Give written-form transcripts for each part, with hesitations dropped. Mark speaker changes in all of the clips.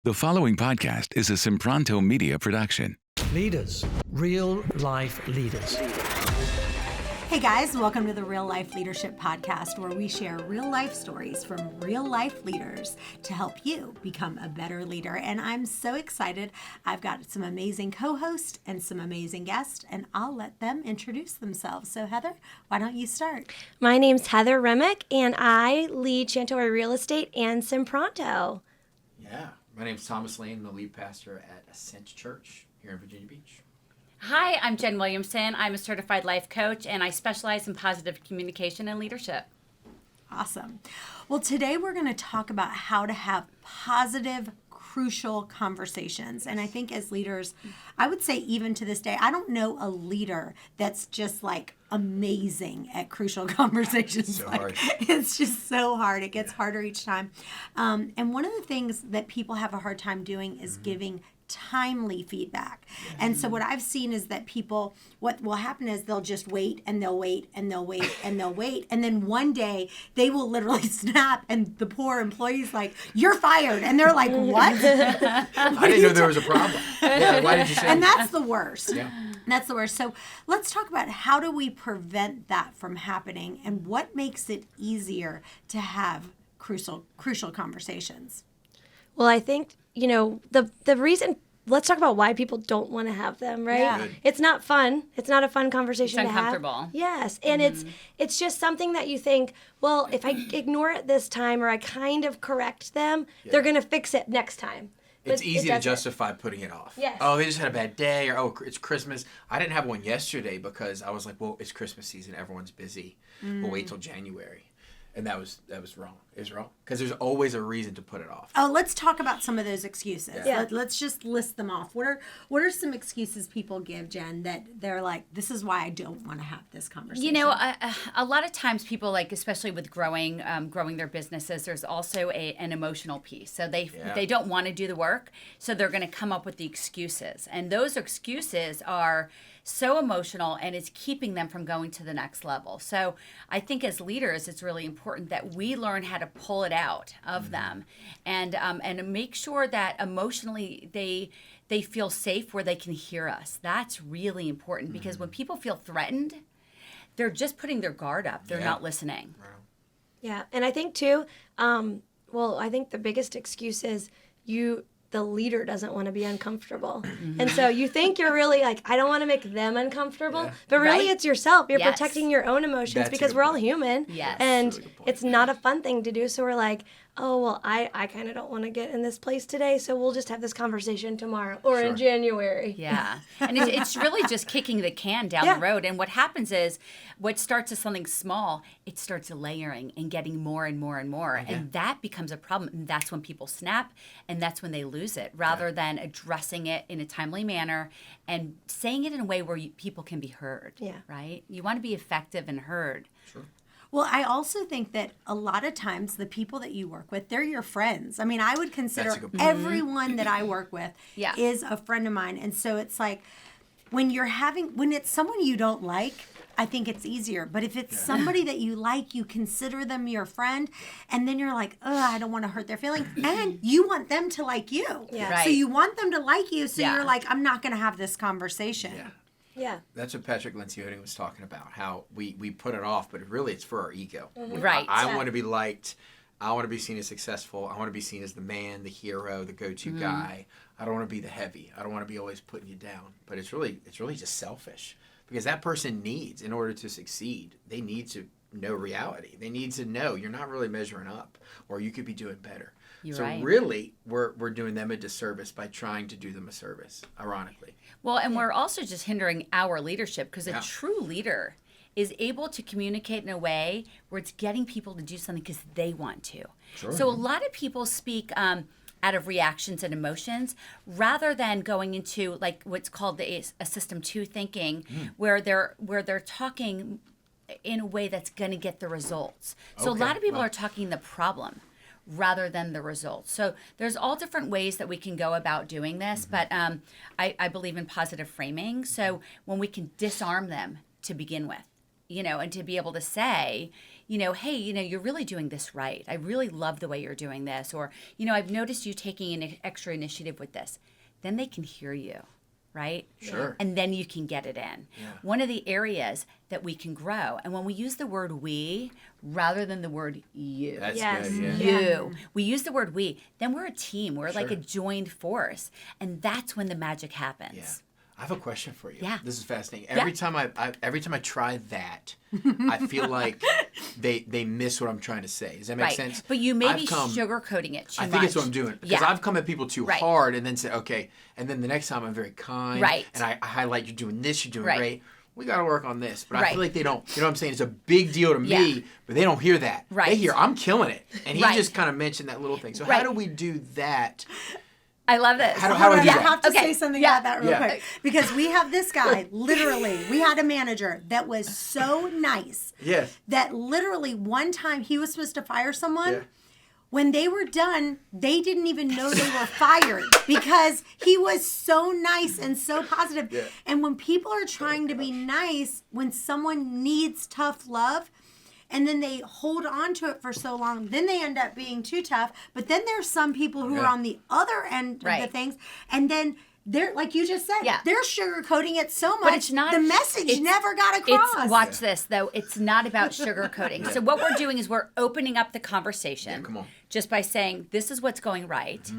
Speaker 1: The following podcast is a Sempronto Media production.
Speaker 2: Leaders, real life leaders.
Speaker 3: Hey guys, welcome to the Real Life Leadership Podcast, where we share real life stories from real life leaders to help you become a better leader. And I'm so excited. I've got some amazing co-hosts and some amazing guests, and I'll let them introduce themselves. So Heather, why don't you start?
Speaker 4: My name's Heather Remick, and I lead Chantilly Real Estate and Sempronto.
Speaker 5: Yeah. My name's Thomas Lane, the lead pastor at Ascent Church here in Virginia Beach.
Speaker 6: Hi, I'm Jen Williamson. I'm a certified life coach, and I specialize in positive communication and leadership.
Speaker 3: Awesome. Well, today we're going to talk about how to have positive, crucial conversations. And I think as leaders, I would say even to this day, I don't know a leader that's just like amazing at crucial conversations.
Speaker 5: It's so hard.
Speaker 3: It's just so hard. It gets harder each time. And one of the things that people have a hard time doing is giving timely feedback. And so what I've seen is that people, what will happen is they'll just wait and they'll wait and they'll wait and they'll wait. And then one day they will literally snap and the poor employee's like, "You're fired." And they're like, "What?"
Speaker 5: I didn't know there was a problem. Yeah, why did you say
Speaker 3: And
Speaker 5: that?
Speaker 3: that's the worst.
Speaker 5: Yeah.
Speaker 3: That's the worst. So let's talk about how do we prevent that from happening and what makes it easier to have crucial conversations.
Speaker 4: Well, I think, the reason, let's talk about why people don't want to have them, right?
Speaker 3: Yeah.
Speaker 5: Good.
Speaker 4: It's not fun. It's not a fun conversation
Speaker 6: It's
Speaker 4: to have.
Speaker 6: uncomfortable.
Speaker 4: Yes, and it's just something that you think, well, if I ignore it this time or I kind of correct them, they're going to fix it next time.
Speaker 5: It's
Speaker 4: But
Speaker 5: easy
Speaker 4: it
Speaker 5: to
Speaker 4: doesn't.
Speaker 5: justify putting it off.
Speaker 4: Yes.
Speaker 5: Oh, they just had a bad day, or oh, it's Christmas. I didn't have one yesterday because I was like, well, it's Christmas season. Everyone's busy. We'll wait till January. And that was wrong. It was wrong. Because there's always a reason to put it off.
Speaker 3: Oh, let's talk about some of those excuses.
Speaker 4: Yeah.
Speaker 3: Let's just list them off. What are some excuses people give, Jen, that they're like, this is why I don't want to have this conversation?
Speaker 6: You know, a lot of times people, like, especially with growing their businesses, there's also an emotional piece. So they don't want to do the work, so they're going to come up with the excuses. And those excuses are so emotional, and it's keeping them from going to the next level. So I think as leaders, it's really important that we learn how to pull it out of them and make sure that emotionally they feel safe where they can hear us. That's really important because when people feel threatened, they're just putting their guard up. They're not listening.
Speaker 4: Yeah, and I think too, I think the biggest excuse is the leader doesn't want to be uncomfortable. And so you think you're really like, I don't want to make them uncomfortable, but really
Speaker 6: Right.
Speaker 4: it's yourself. You're
Speaker 6: Yes.
Speaker 4: protecting your own emotions
Speaker 5: That's a
Speaker 4: because
Speaker 5: good
Speaker 4: we're all
Speaker 5: point.
Speaker 4: human.
Speaker 6: Yes.
Speaker 4: And
Speaker 5: That's a really good point.
Speaker 4: it's not a fun thing to do. So we're like, oh, well, I kind of don't want to get in this place today, so we'll just have this conversation tomorrow or in January.
Speaker 6: Yeah. And it's really just kicking the can down
Speaker 4: Yeah.
Speaker 6: the road. And what happens is what starts as something small, it starts layering and getting more and more and more. And that becomes a problem. And that's when people snap and that's when they lose it rather than addressing it in a timely manner and saying it in a way where people can be heard.
Speaker 4: Yeah.
Speaker 6: Right? You want to be effective and heard.
Speaker 5: Sure.
Speaker 3: Well, I also think that a lot of times the people that you work with, they're your friends. I mean, I would consider
Speaker 5: That's a good point.
Speaker 3: everyone that I work with
Speaker 6: Yeah.
Speaker 3: is a friend of mine. And so it's like when it's someone you don't like, I think it's easier. But if it's somebody that you like, you consider them your friend, and then you're like, oh, I don't want to hurt their feelings. And you want them to like you.
Speaker 4: Yeah.
Speaker 6: Right.
Speaker 3: So you want them to like you. So
Speaker 6: Yeah.
Speaker 3: you're like, I'm not going to have this conversation.
Speaker 5: Yeah.
Speaker 4: Yeah.
Speaker 5: That's what Patrick Lencioni was talking about, how we put it off, but really it's for our ego.
Speaker 6: Right.
Speaker 5: I want to be liked. I want to be seen as successful. I want to be seen as the man, the hero, the go-to guy. I don't want to be the heavy. I don't want to be always putting you down. But it's really just selfish because that person needs, in order to succeed, they need to know reality. They need to know you're not really measuring up or you could be doing better.
Speaker 6: You're
Speaker 5: so
Speaker 6: right.
Speaker 5: really, we're doing them a disservice by trying to do them a service, ironically.
Speaker 6: Well, and we're also just hindering our leadership because a
Speaker 5: Yeah.
Speaker 6: true leader is able to communicate in a way where it's getting people to do something because they want to.
Speaker 5: Sure.
Speaker 6: So a lot of people speak out of reactions and emotions rather than going into like what's called a system 2 thinking where they're talking in a way that's going to get the results. So a
Speaker 5: Okay.
Speaker 6: lot of people
Speaker 5: Wow.
Speaker 6: are talking the problem rather than the results. So there's all different ways that we can go about doing this, but I believe in positive framing. So when we can disarm them to begin with, and to be able to say, hey, you're really doing this right. I really love the way you're doing this. Or, I've noticed you taking an extra initiative with this. Then they can hear you, right?
Speaker 5: Sure.
Speaker 6: And then you can get it in.
Speaker 5: Yeah.
Speaker 6: One of the areas that we can grow, and when we use the word we rather than the word you.
Speaker 5: That's
Speaker 4: Yes.
Speaker 5: good. Yeah.
Speaker 6: You. We use the word we, then we're a team. We're like a joined force. And that's when the magic happens.
Speaker 5: Yeah. I have a question for you.
Speaker 6: Yeah.
Speaker 5: This is fascinating.
Speaker 6: Yeah.
Speaker 5: Every time I try that, I feel like they miss what I'm trying to say. Does that make
Speaker 6: Right.
Speaker 5: sense?
Speaker 6: But you may be
Speaker 5: I've come-
Speaker 6: sugarcoating it too
Speaker 5: I
Speaker 6: much.
Speaker 5: think it's what I'm doing because
Speaker 6: Yeah.
Speaker 5: I've come at people too
Speaker 6: Right.
Speaker 5: hard and then say, okay, and then the next time I'm very kind,
Speaker 6: Right.
Speaker 5: and I highlight you're doing this, you're doing
Speaker 6: Right.
Speaker 5: great. We got to work on this, but I
Speaker 6: Right.
Speaker 5: feel like they don't. You know what I'm saying? It's a big deal to
Speaker 6: Yeah.
Speaker 5: me, but they don't hear that.
Speaker 6: Right.
Speaker 5: They hear I'm killing it, and he
Speaker 6: Right.
Speaker 5: just kind of mentioned that little thing. So
Speaker 6: Right.
Speaker 5: how do we do that?
Speaker 6: I love this.
Speaker 5: How do I do
Speaker 3: I
Speaker 5: that?
Speaker 3: have to
Speaker 6: Okay.
Speaker 3: say something
Speaker 6: Yeah.
Speaker 3: about that real
Speaker 5: Yeah.
Speaker 3: quick because we have this guy. Literally, we had a manager that was so nice
Speaker 5: Yes.
Speaker 3: that literally one time he was supposed to fire someone.
Speaker 5: Yeah.
Speaker 3: When they were done, they didn't even know they were fired because he was so nice and so positive.
Speaker 5: Yeah.
Speaker 3: And when people are trying to be nice, when someone needs tough love, and then they hold on to it for so long, then they end up being too tough. But then there's some people who are
Speaker 5: Yeah.
Speaker 3: on the other end of
Speaker 6: Right.
Speaker 3: the things, and then they're like you just said,
Speaker 6: Yeah.
Speaker 3: they're sugarcoating it so much.
Speaker 6: it's not-
Speaker 3: the message
Speaker 6: it's-
Speaker 3: never got across.
Speaker 6: It's watch this though. It's not about sugarcoating. So what we're doing is we're opening up the conversation.
Speaker 5: Yeah, come on.
Speaker 6: Just by saying this is what's going right.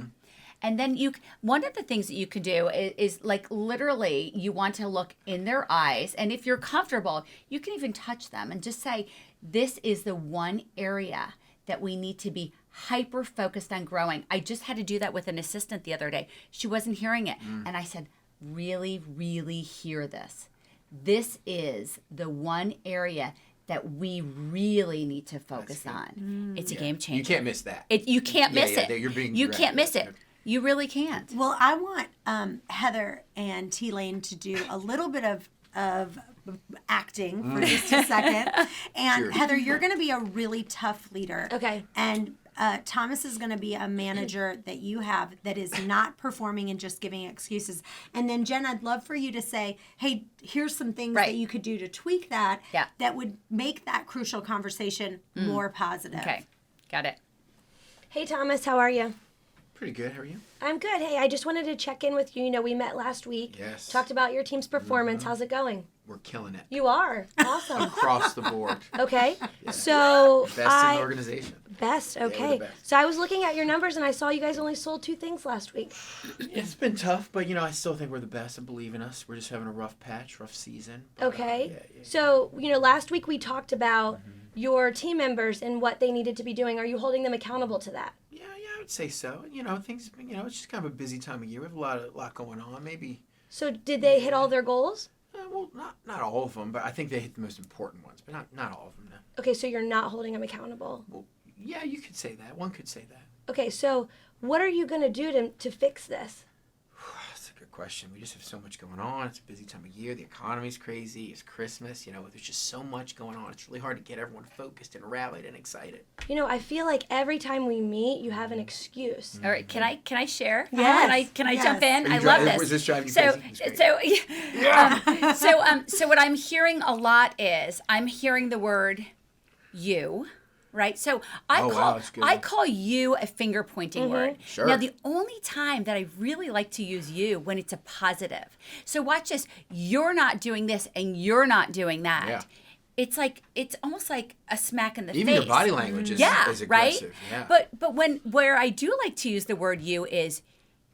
Speaker 6: And then one of the things that you could do is like literally you want to look in their eyes, and if you're comfortable, you can even touch them and just say, this is the one area that we need to be hyper focused on growing. I just had to do that with an assistant the other day. She wasn't hearing it. And I said, really, really hear this. This is the one area that we really need to focus on. It's a game changer.
Speaker 5: You can't miss that.
Speaker 6: You can't miss it.
Speaker 5: You're being
Speaker 6: You
Speaker 5: direct.
Speaker 6: can't miss it.
Speaker 5: Okay.
Speaker 6: You really can't.
Speaker 3: Well, I want Heather and T-Lane to do a little bit of acting for just a second. And
Speaker 5: Sure.
Speaker 3: Heather, you're going to be a really tough leader.
Speaker 4: Okay.
Speaker 3: And Thomas is going to be a manager that you have that is not performing and just giving excuses. And then Jen, I'd love for you to say, hey, here's some things
Speaker 6: Right.
Speaker 3: that you could do to tweak that
Speaker 6: Yeah.
Speaker 3: that would make that crucial conversation more positive.
Speaker 6: Okay. Got it.
Speaker 4: Hey, Thomas, how are you?
Speaker 5: Pretty good. How are you?
Speaker 4: I'm good. Hey, I just wanted to check in with you. You know, we met last week.
Speaker 5: Yes.
Speaker 4: Talked about your team's performance. How's it going?
Speaker 5: We're killing it
Speaker 4: You are. Awesome.
Speaker 5: across the board.
Speaker 4: Okay. So
Speaker 5: Best in the organization.
Speaker 4: Best.
Speaker 5: we're the
Speaker 4: Okay.
Speaker 5: best.
Speaker 4: So I was looking at your numbers and I saw you guys only sold 2 things last week.
Speaker 5: It's been tough, but I still think we're the best. I believe in us. We're just having a rough patch, rough season. But,
Speaker 4: Okay.
Speaker 5: yeah.
Speaker 4: So, last week we talked about your team members and what they needed to be doing. Are you holding them accountable to that?
Speaker 5: Yeah, I would say so. Things. It's just kind of a busy time of year. We have a lot going on. Maybe.
Speaker 4: So, did they hit all their goals?
Speaker 5: Well, not all of them, but I think they hit the most important ones. But not all of them. No.
Speaker 4: Okay, so you're not holding them accountable.
Speaker 5: Well, yeah, you could say that. One could say that.
Speaker 4: Okay, so what are you going to do to fix this?
Speaker 5: That's a good question. We just have so much going on. It's a busy time of year. The economy's crazy. It's Christmas. There's just so much going on. It's really hard to get everyone focused and rallied and excited.
Speaker 4: I feel like every time we meet, you have an excuse.
Speaker 6: All right, can I share?
Speaker 3: Yes.
Speaker 6: Can I
Speaker 3: Yes.
Speaker 6: jump in?
Speaker 5: Are you
Speaker 6: I love
Speaker 5: dri-
Speaker 6: this.
Speaker 5: was this driving you
Speaker 6: so
Speaker 5: crazy? It's
Speaker 6: so what I'm hearing a lot is I'm hearing the word you, right? So
Speaker 5: Oh, wow, that's good.
Speaker 6: I call you a finger pointing word.
Speaker 5: Sure.
Speaker 6: Now the only time that I really like to use you when it's a positive. So watch this. You're not doing this and you're not doing that.
Speaker 5: Yeah.
Speaker 6: It's almost like a smack in the
Speaker 5: Even
Speaker 6: face.
Speaker 5: your body language is
Speaker 6: right?
Speaker 5: aggressive. Yeah.
Speaker 6: But where I do like to use the word you is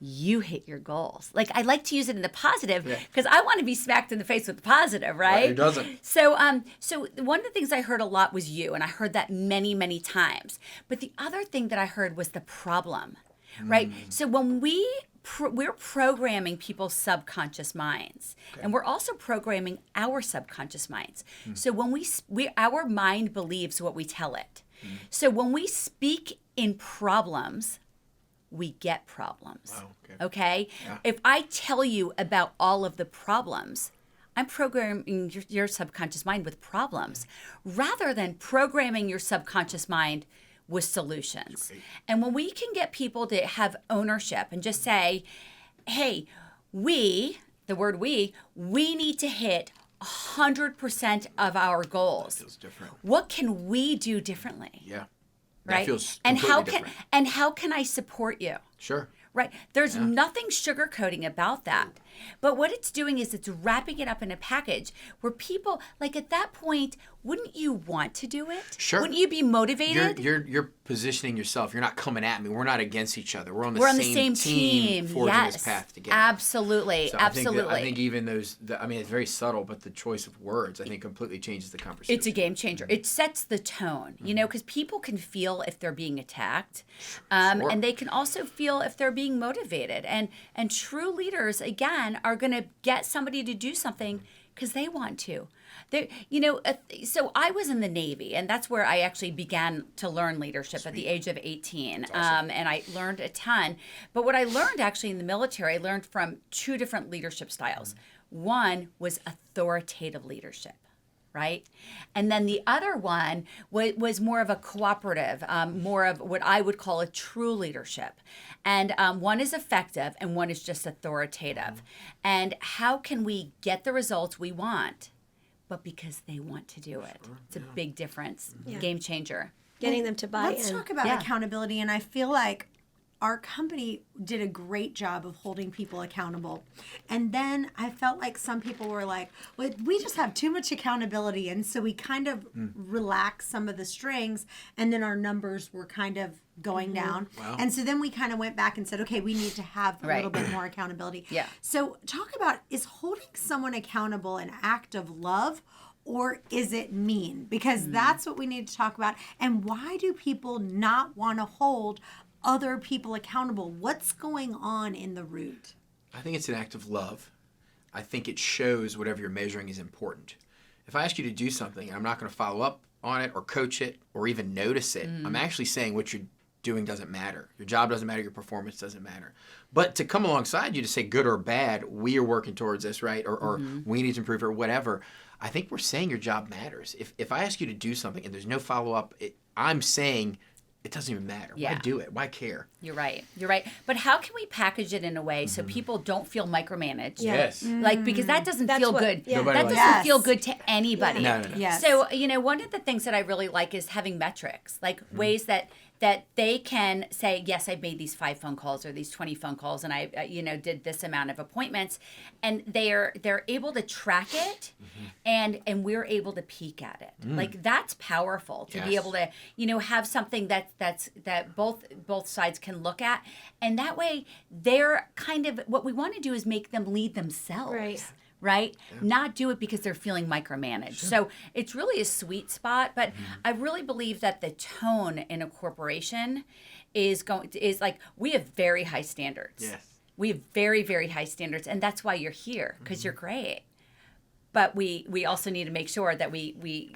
Speaker 6: you hit your goals. Like I like to use it in the positive because I want to be smacked in the face with the positive, right?
Speaker 5: Who doesn't?
Speaker 6: So one of the things I heard a lot was you, and I heard that many, many times. But the other thing that I heard was the problem, right? So when we're programming people's subconscious minds, and we're also programming our subconscious minds. So when our mind believes what we tell it. So when we speak in problems, we get problems.
Speaker 5: Wow,
Speaker 6: Okay?
Speaker 5: Yeah.
Speaker 6: If I tell you about all of the problems, I'm programming your subconscious mind with problems rather than programming your subconscious mind with solutions. And when we can get people to have ownership and just say, hey, the word we need to hit 100% of our goals.
Speaker 5: Feels different.
Speaker 6: What can we do differently?
Speaker 5: Yeah. That
Speaker 6: Right?
Speaker 5: feels
Speaker 6: and
Speaker 5: completely different.
Speaker 6: how can I support you?
Speaker 5: Sure.
Speaker 6: Right. There's nothing sugarcoating about that. But what it's doing is it's wrapping it up in a package where people, like at that point, wouldn't you want to do it?
Speaker 5: Sure.
Speaker 6: Wouldn't you be motivated?
Speaker 5: You're positioning yourself. You're not coming at me. We're not against each other. We're on the same team forging this path together.
Speaker 6: Absolutely.
Speaker 5: So
Speaker 6: Absolutely.
Speaker 5: I think even those, it's very subtle, but the choice of words, I think, completely changes the conversation.
Speaker 6: It's a game changer. It sets the tone, because people can feel if they're being attacked,
Speaker 5: Sure.
Speaker 6: and they can also feel if they're being motivated. And true leaders, again, are going to get somebody to do something because they want to. So I was in the Navy, and that's where I actually began to learn leadership at the age of 18.
Speaker 5: Awesome.
Speaker 6: And I learned a ton. But what I learned actually in the military, I learned from two different leadership styles. One was authoritative leadership. Right? And then the other one was more of a cooperative, more of what I would call a true leadership. And one is effective and one is just authoritative. And how can we get the results we want, but because they want to do it? It's a big difference. Game changer.
Speaker 4: Getting them to buy
Speaker 3: Let's
Speaker 4: in.
Speaker 3: talk about accountability. And I feel like our company did a great job of holding people accountable. And then I felt like some people were like, well, we just have too much accountability. And so we kind of relaxed some of the strings, and then our numbers were kind of going down.
Speaker 5: Wow.
Speaker 3: And so then we kind of went back and said, okay, we need to have a
Speaker 6: Right.
Speaker 3: little bit more accountability.
Speaker 6: Yeah.
Speaker 3: So talk about, is holding someone accountable an act of love, or is it mean? Because that's what we need to talk about. And why do people not want to hold other people accountable? What's going on in the root?
Speaker 5: I think it's an act of love. I think it shows whatever you're measuring is important. If I ask you to do something and I'm not going to follow up on it or coach it or even notice it, I'm actually saying what you're doing doesn't matter. Your job doesn't matter. Your performance doesn't matter. But to come alongside you to say good or bad, we are working towards this, right? Or we need to improve or whatever. I think we're saying your job matters. If I ask you to do something and there's no follow-up, I'm saying it doesn't even matter.
Speaker 6: Yeah.
Speaker 5: Why do it? Why care?
Speaker 6: You're right. But how can we package it in a way so people don't feel micromanaged?
Speaker 4: Yeah.
Speaker 5: Yes.
Speaker 6: Like, because that doesn't
Speaker 4: That's
Speaker 6: feel
Speaker 4: what-
Speaker 6: good.
Speaker 4: yeah.
Speaker 5: Nobody
Speaker 6: That
Speaker 5: likes
Speaker 6: doesn't
Speaker 3: it.
Speaker 6: feel good to anybody.
Speaker 5: No.
Speaker 3: Yes.
Speaker 6: So, one of the things that I really like is having metrics, like ways that they can say, yes, I made these 5 phone calls or these 20 phone calls, and I, did this amount of appointments, and they're able to track it, and we're able to peek at it. Like, that's powerful to be
Speaker 5: Yes.
Speaker 6: able to, have something that both sides can look at, and that way they're kind of, what we want to do is make them lead themselves.
Speaker 4: Right.
Speaker 6: Not do it because they're feeling micromanaged. So it's really a sweet spot, but I really believe that the tone in a corporation is like, we have very high standards.
Speaker 5: Yes.
Speaker 6: We have very, very high standards, and that's why you're here, because you're great. But we also need to make sure that we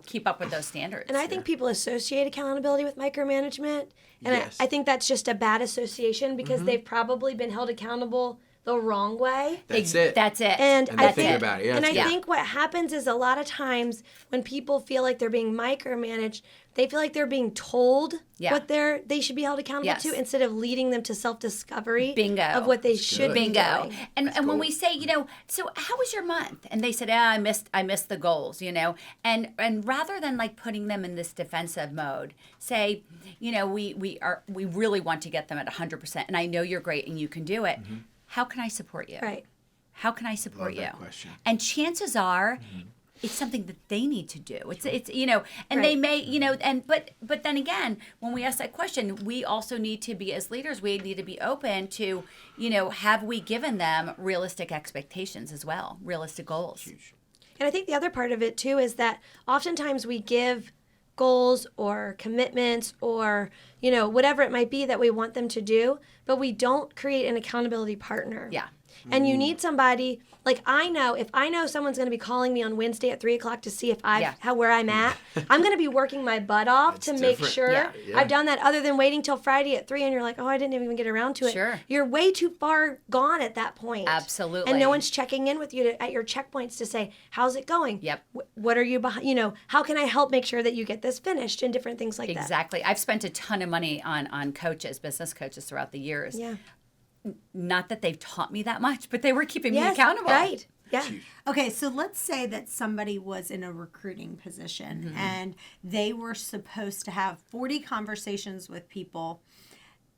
Speaker 6: keep up with those standards.
Speaker 4: And I think people associate accountability with micromanagement. And
Speaker 5: Yes.
Speaker 4: I think that's just a bad association because they've probably been held accountable the wrong way.
Speaker 5: That's it.
Speaker 6: That's it.
Speaker 4: And
Speaker 5: And
Speaker 4: I
Speaker 5: they think
Speaker 4: think,
Speaker 5: about it. Yeah,
Speaker 4: and I
Speaker 5: that's good.
Speaker 4: think what happens is a lot of times when people feel like they're being micromanaged, they feel like they're being told
Speaker 6: Yeah.
Speaker 4: what they should be held accountable
Speaker 6: Yes.
Speaker 4: to instead of leading them to self-discovery
Speaker 6: Bingo.
Speaker 4: of what they should be
Speaker 6: Bingo.
Speaker 4: doing.
Speaker 6: And when we say, so how was your month? And they said, I missed the goals, And rather than like putting them in this defensive mode, say, we really want to get them at 100%, and I know you're great and you can do it. How can I support you?
Speaker 4: Right.
Speaker 6: How can I support
Speaker 5: Love that
Speaker 6: you?
Speaker 5: question.
Speaker 6: And chances are, it's something that they need to do. It's and they
Speaker 4: Right.
Speaker 6: may, but then again, when we ask that question, we also need to be, as leaders, we need to be open to, have we given them realistic expectations as well, realistic goals?
Speaker 5: Huge.
Speaker 4: And I think the other part of it too is that oftentimes we give goals or commitments or whatever it might be that we want them to do, but we don't create an accountability partner.
Speaker 6: Yeah.
Speaker 4: And you need somebody, like if I know someone's going to be calling me on Wednesday at 3:00 to see if where I'm at, I'm going to be working my butt off
Speaker 5: That's
Speaker 4: to make
Speaker 5: different.
Speaker 4: sure
Speaker 6: Yeah.
Speaker 5: Yeah.
Speaker 4: I've done that, other than waiting till Friday at 3 and you're like, oh, I didn't even get around to it.
Speaker 6: Sure.
Speaker 4: You're way too far gone at that point.
Speaker 6: Absolutely.
Speaker 4: And no one's checking in with you at your checkpoints to say, how's it going?
Speaker 6: Yep.
Speaker 4: What are you behind? How can I help make sure that you get this finished and different things like that.
Speaker 6: Exactly. I've spent a ton of money on coaches, business coaches throughout the years.
Speaker 4: Yeah.
Speaker 6: Not that they've taught me that much, but they were keeping me
Speaker 4: Yes,
Speaker 6: accountable.
Speaker 4: right. Yeah.
Speaker 5: It's huge.
Speaker 3: Okay, so let's say that somebody was in a recruiting position and they were supposed to have 40 conversations with people,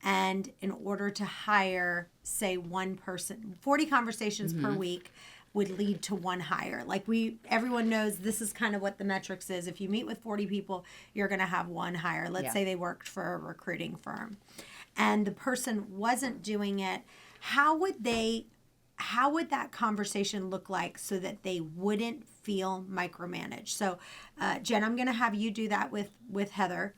Speaker 3: and in order to hire, say, one person, 40 conversations per week would lead to one hire. Like everyone knows this is kind of what the metrics is. If you meet with 40 people, you're going to have one hire. Let's say they worked for a recruiting firm and the person wasn't doing it. How would that conversation look like so that they wouldn't feel micromanaged? So, Jen, I'm going to have you do that with Heather.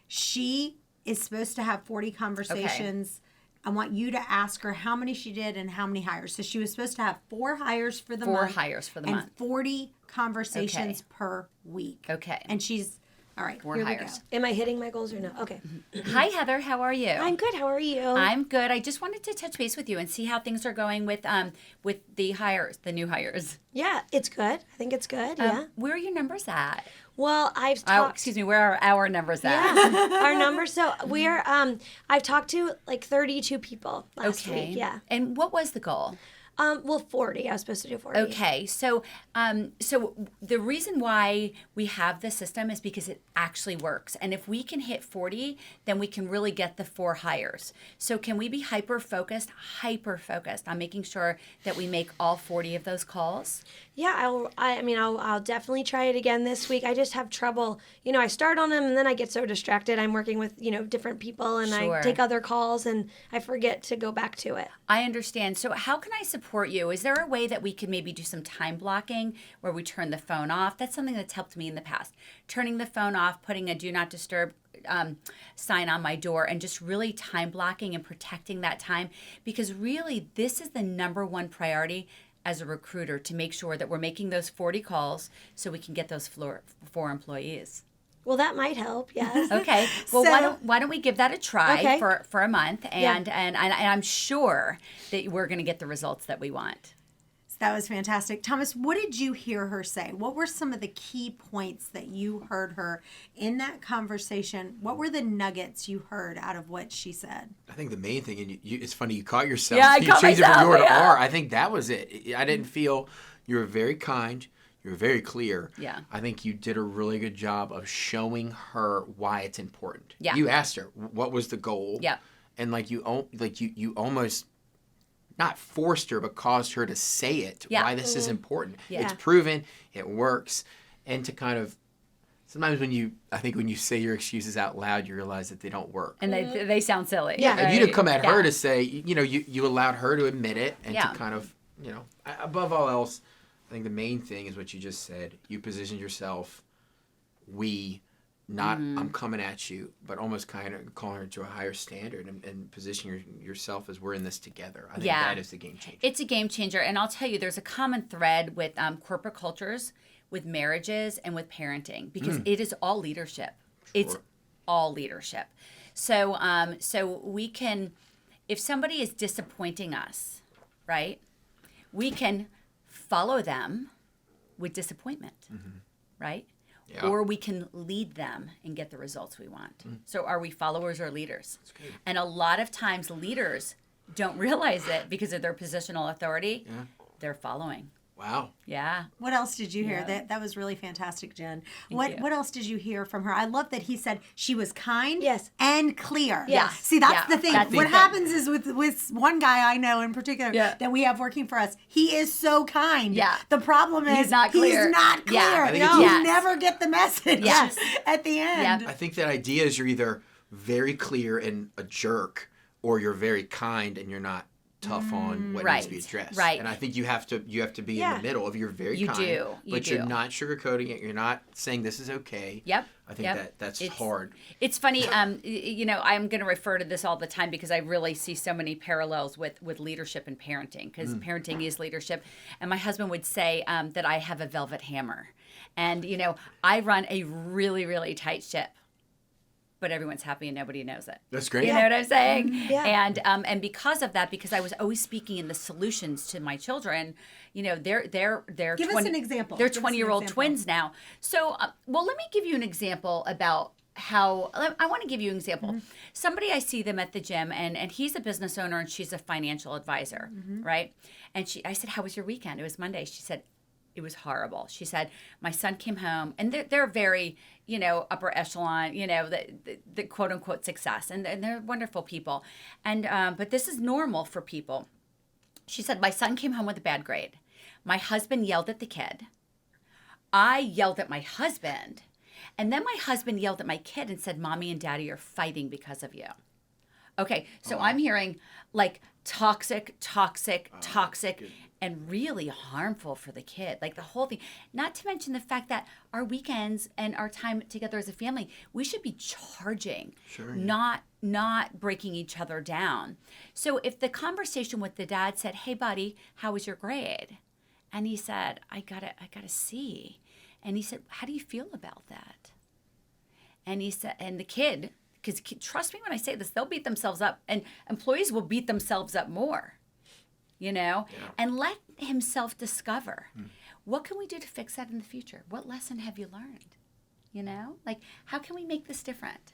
Speaker 3: She is supposed to have 40 conversations. I want you to ask her how many she did and how many hires. So she was supposed to have 4 hires for the month.
Speaker 6: 4 hires for the month.
Speaker 3: 40 conversations per week.
Speaker 6: Okay.
Speaker 3: And she's, all right,
Speaker 6: 4
Speaker 3: here we
Speaker 6: hires.
Speaker 3: go.
Speaker 4: Am I hitting my goals or no? Okay.
Speaker 6: Hi, Heather. How are you?
Speaker 4: I'm good. How are you?
Speaker 6: I'm good. I just wanted to touch base with you and see how things are going with the hires, the new hires.
Speaker 4: Yeah, it's good. I think it's good. Yeah.
Speaker 6: Where are your numbers at?
Speaker 4: Well, I've
Speaker 6: Oh,
Speaker 4: talked.
Speaker 6: excuse me. Where are our numbers at?
Speaker 4: Yeah, our numbers. So we're. I've talked to like 32 people last week. Yeah.
Speaker 6: And what was the goal?
Speaker 4: Well, 40. I was supposed to do 40.
Speaker 6: Okay, so the reason why we have the system is because it actually works, and if we can hit 40, then we can really get the 4 hires. So can we be hyper focused on making sure that we make all 40 of those calls?
Speaker 4: Yeah, I'll definitely try it again this week. I just have trouble. I start on them and then I get so distracted. I'm working with, different people and
Speaker 6: Sure.
Speaker 4: I take other calls and I forget to go back to it.
Speaker 6: I understand. So how can I support you? Is there a way that we could maybe do some time blocking where we turn the phone off? That's something that's helped me in the past. Turning the phone off, putting a do not disturb sign on my door, and just really time blocking and protecting that time, because really this is the number one priority as a recruiter, to make sure that we're making those 40 calls so we can get those 4 employees.
Speaker 4: Well, that might help, yes.
Speaker 6: Okay. Well,
Speaker 3: So-
Speaker 6: why don't we give that a try
Speaker 4: Okay.
Speaker 6: for a month, and,
Speaker 4: Yeah.
Speaker 6: and I'm sure that we're going to get the results that we want.
Speaker 3: That was fantastic. Thomas, what did you hear her say? What were some of the key points that you heard her in that conversation? What were the nuggets you heard out of what she said?
Speaker 5: I think the main thing, and it's funny, you caught yourself.
Speaker 6: Yeah, I
Speaker 5: you
Speaker 6: caught
Speaker 5: changed it from
Speaker 6: myself,
Speaker 5: your to
Speaker 6: yeah.
Speaker 5: R. I think that was it. I didn't feel you were very kind. You were very clear.
Speaker 6: Yeah.
Speaker 5: I think you did a really good job of showing her why it's important.
Speaker 6: Yeah.
Speaker 5: You asked her what was the goal.
Speaker 6: Yeah.
Speaker 5: And you almost not forced her, but caused her to say it.
Speaker 6: Yeah.
Speaker 5: Why this is important.
Speaker 6: Yeah.
Speaker 5: It's proven. It works. And to kind of sometimes when you say your excuses out loud, you realize that they don't work.
Speaker 6: And they sound silly.
Speaker 4: Yeah.
Speaker 5: And you didn't come at her
Speaker 6: Yeah.
Speaker 5: to say, you allowed her to admit it and
Speaker 6: Yeah.
Speaker 5: to kind of, above all else, I think the main thing is what you just said. You positioned yourself, I'm coming at you, but almost kind of calling her to a higher standard and positioning yourself as we're in this together. I think
Speaker 6: Yeah.
Speaker 5: that is the game changer.
Speaker 6: It's a game changer. And I'll tell you, there's a common thread with corporate cultures, with marriages, and with parenting, because it is all leadership. It's
Speaker 5: Sure.
Speaker 6: all leadership. So, so we can, if somebody is disappointing us, right, we can follow them with disappointment, right?
Speaker 5: Yeah.
Speaker 6: Or we can lead them and get the results we want. So are we followers or leaders?
Speaker 5: good.
Speaker 6: And a lot of times leaders don't realize it because of their positional authority.
Speaker 5: Yeah.
Speaker 6: They're following.
Speaker 5: Wow.
Speaker 6: Yeah.
Speaker 3: What else did you hear?
Speaker 6: Yeah.
Speaker 3: That was really fantastic, Jen.
Speaker 6: you.
Speaker 3: What else did you hear from her? I love that he said she was kind
Speaker 4: Yes.
Speaker 3: and clear.
Speaker 4: Yes.
Speaker 3: See, that's
Speaker 6: Yeah,
Speaker 3: the thing.
Speaker 6: that's the
Speaker 3: What
Speaker 6: thing.
Speaker 3: happens is with one guy I know in particular
Speaker 6: Yeah.
Speaker 3: that we have working for us, he is so kind.
Speaker 6: Yeah.
Speaker 3: The problem is
Speaker 6: He's not clear.
Speaker 3: He's not clear.
Speaker 6: Yeah. I
Speaker 5: think it's-
Speaker 3: You
Speaker 6: Yes.
Speaker 3: never get the message
Speaker 6: Yes.
Speaker 3: at the end.
Speaker 6: Yep.
Speaker 5: I think that idea is you're either very clear and a jerk, or you're very kind and you're not tough on what needs to be
Speaker 6: Right,
Speaker 5: addressed.
Speaker 6: right.
Speaker 5: And I think you have to be in
Speaker 4: Yeah.
Speaker 5: the middle of you're very
Speaker 6: You
Speaker 5: kind,
Speaker 6: do, you
Speaker 5: but you're
Speaker 6: do.
Speaker 5: not sugarcoating it. You're not saying this is okay.
Speaker 6: Yep.
Speaker 5: I think
Speaker 6: Yep.
Speaker 5: that's
Speaker 6: It's-
Speaker 5: hard.
Speaker 6: It's funny, I'm going to refer to this all the time because I really see so many parallels with leadership and parenting, because parenting is leadership. And my husband would say that I have a velvet hammer. And, I run a really, really tight ship, but everyone's happy and nobody knows it.
Speaker 5: That's great.
Speaker 6: You know what I'm saying?
Speaker 4: Yeah.
Speaker 6: And because of that, because I was always speaking in the solutions to my children, they're
Speaker 3: Give us an example.
Speaker 6: They're
Speaker 3: Give us an
Speaker 6: 20-year-old
Speaker 3: example.
Speaker 6: twins now. So, well, let me give you an example about how I want to give you an example. Somebody, I see them at the gym, and he's a business owner and she's a financial advisor, right? And I said, how was your weekend? It was Monday. She said, it was horrible. She said, my son came home, and they're very, upper echelon, the quote unquote success, and they're wonderful people. And but this is normal for people. She said, my son came home with a bad grade. My husband yelled at the kid. I yelled at my husband. And then my husband yelled at my kid and said, Mommy and Daddy are fighting because of you. Okay, so I'm hearing like toxic, and really harmful for the kid. Like the whole thing. Not to mention the fact that our weekends and our time together as a family, we should be charging, not breaking each other down. So if the conversation with the dad said, hey, buddy, how was your grade? And he said, I got a C. And he said, how do you feel about that? And he said, and the kid, because trust me when I say this, they'll beat themselves up, and employees will beat themselves up more, and let himself discover, what can we do to fix that in the future? What lesson have you learned? Like, how can we make this different?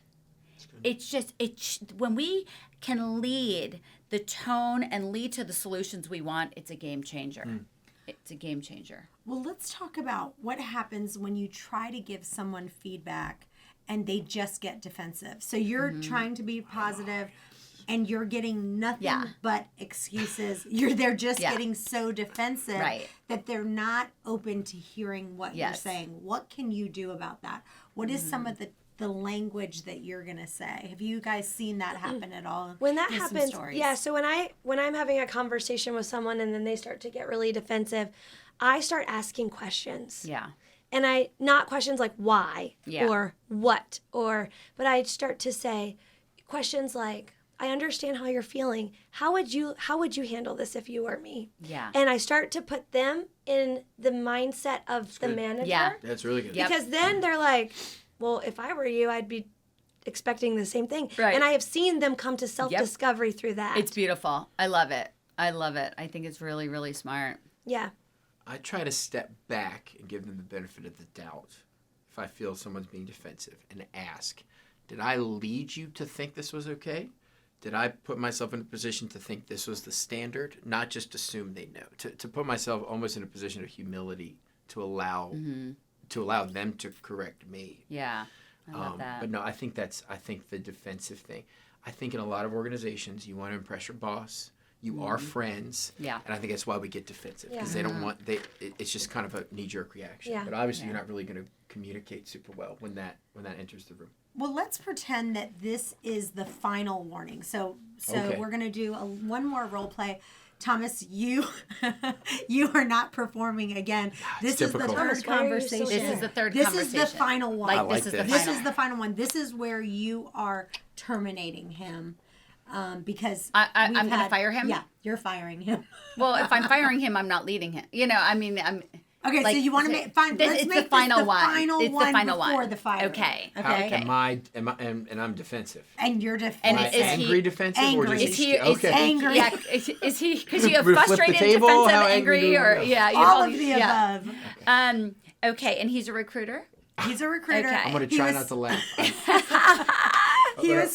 Speaker 6: It's when we can lead the tone and lead to the solutions we want, it's a game changer. It's a game changer.
Speaker 3: Well, let's talk about what happens when you try to give someone feedback and they just get defensive. So you're trying to be positive and you're getting nothing but excuses. They're just getting so defensive that they're not open to hearing what you're saying. What can you do about that? What is some of the language that you're going to say? Have you guys seen that happen at all?
Speaker 4: When that happens, so when I'm having a conversation with someone and then they start to get really defensive, I start asking questions.
Speaker 6: Yeah.
Speaker 4: And not questions like why or what, but I start to say questions like, I understand how you're feeling. How would you handle this if you were me?
Speaker 6: Yeah.
Speaker 4: And I start to put them in the mindset of the manager.
Speaker 6: Yeah.
Speaker 5: That's really good.
Speaker 4: Because then they're like, well, if I were you, I'd be expecting the same thing.
Speaker 6: Right.
Speaker 4: And I have seen them come to self-discovery through that.
Speaker 6: It's beautiful. I love it. I think it's really, really smart.
Speaker 4: Yeah.
Speaker 5: I try to step back and give them the benefit of the doubt if I feel someone's being defensive and ask, did I lead you to think this was okay? Did I put myself in a position to think this was the standard? Not just assume they know. To put myself almost in a position of humility to allow them to correct me.
Speaker 6: Yeah, I love that.
Speaker 5: But no, I think the defensive thing. I think in a lot of organizations, you want to impress your boss. You are friends.
Speaker 6: Yeah.
Speaker 5: And I think that's why we get defensive, because they don't want, it's just kind of a knee-jerk reaction.
Speaker 4: Yeah.
Speaker 5: But obviously you're not really going to communicate super well when that enters the room.
Speaker 3: Well, let's pretend that this is the final warning. So
Speaker 5: Okay.
Speaker 3: we're going to do one more role play. Thomas, you are not performing again. This is the
Speaker 5: typical.
Speaker 3: third
Speaker 4: Thomas, why are you so
Speaker 3: conversation.
Speaker 6: This is the third
Speaker 3: This
Speaker 6: conversation.
Speaker 3: is the final one.
Speaker 6: Like,
Speaker 5: like
Speaker 6: this is the
Speaker 5: this.
Speaker 3: This
Speaker 6: final.
Speaker 3: is the final one. This is where you are terminating him because
Speaker 6: I'm
Speaker 3: we've
Speaker 6: going to fire him?
Speaker 3: Yeah, you're firing him.
Speaker 6: Well, if I'm firing him, I'm not leading him. I'm...
Speaker 3: Okay,
Speaker 6: Like,
Speaker 3: so you want to make fine. Let's
Speaker 6: it's
Speaker 3: make
Speaker 6: the final
Speaker 3: this the
Speaker 6: one.
Speaker 3: final
Speaker 6: It's the
Speaker 3: one
Speaker 6: final
Speaker 3: before
Speaker 6: one.
Speaker 3: the fire.
Speaker 6: Okay.
Speaker 3: Okay.
Speaker 6: Okay.
Speaker 5: And I'm defensive.
Speaker 3: And you're defensive.
Speaker 6: And
Speaker 5: Am I
Speaker 6: is he
Speaker 5: angry defensive or
Speaker 3: angry?
Speaker 5: just
Speaker 6: Is he
Speaker 5: okay?
Speaker 3: angry?
Speaker 6: Yeah, is he because you have
Speaker 5: Flip the
Speaker 6: frustrated,
Speaker 5: table,
Speaker 6: defensive,
Speaker 5: how angry do
Speaker 6: angry,
Speaker 5: you
Speaker 6: or
Speaker 5: want?
Speaker 6: yeah, you
Speaker 3: All
Speaker 6: know,
Speaker 3: of the
Speaker 6: yeah.
Speaker 3: above.
Speaker 6: Okay, and he's a recruiter.
Speaker 3: He's a recruiter.
Speaker 6: Okay.
Speaker 5: I'm going to
Speaker 3: He
Speaker 5: try
Speaker 3: was-
Speaker 5: not to laugh.
Speaker 3: He was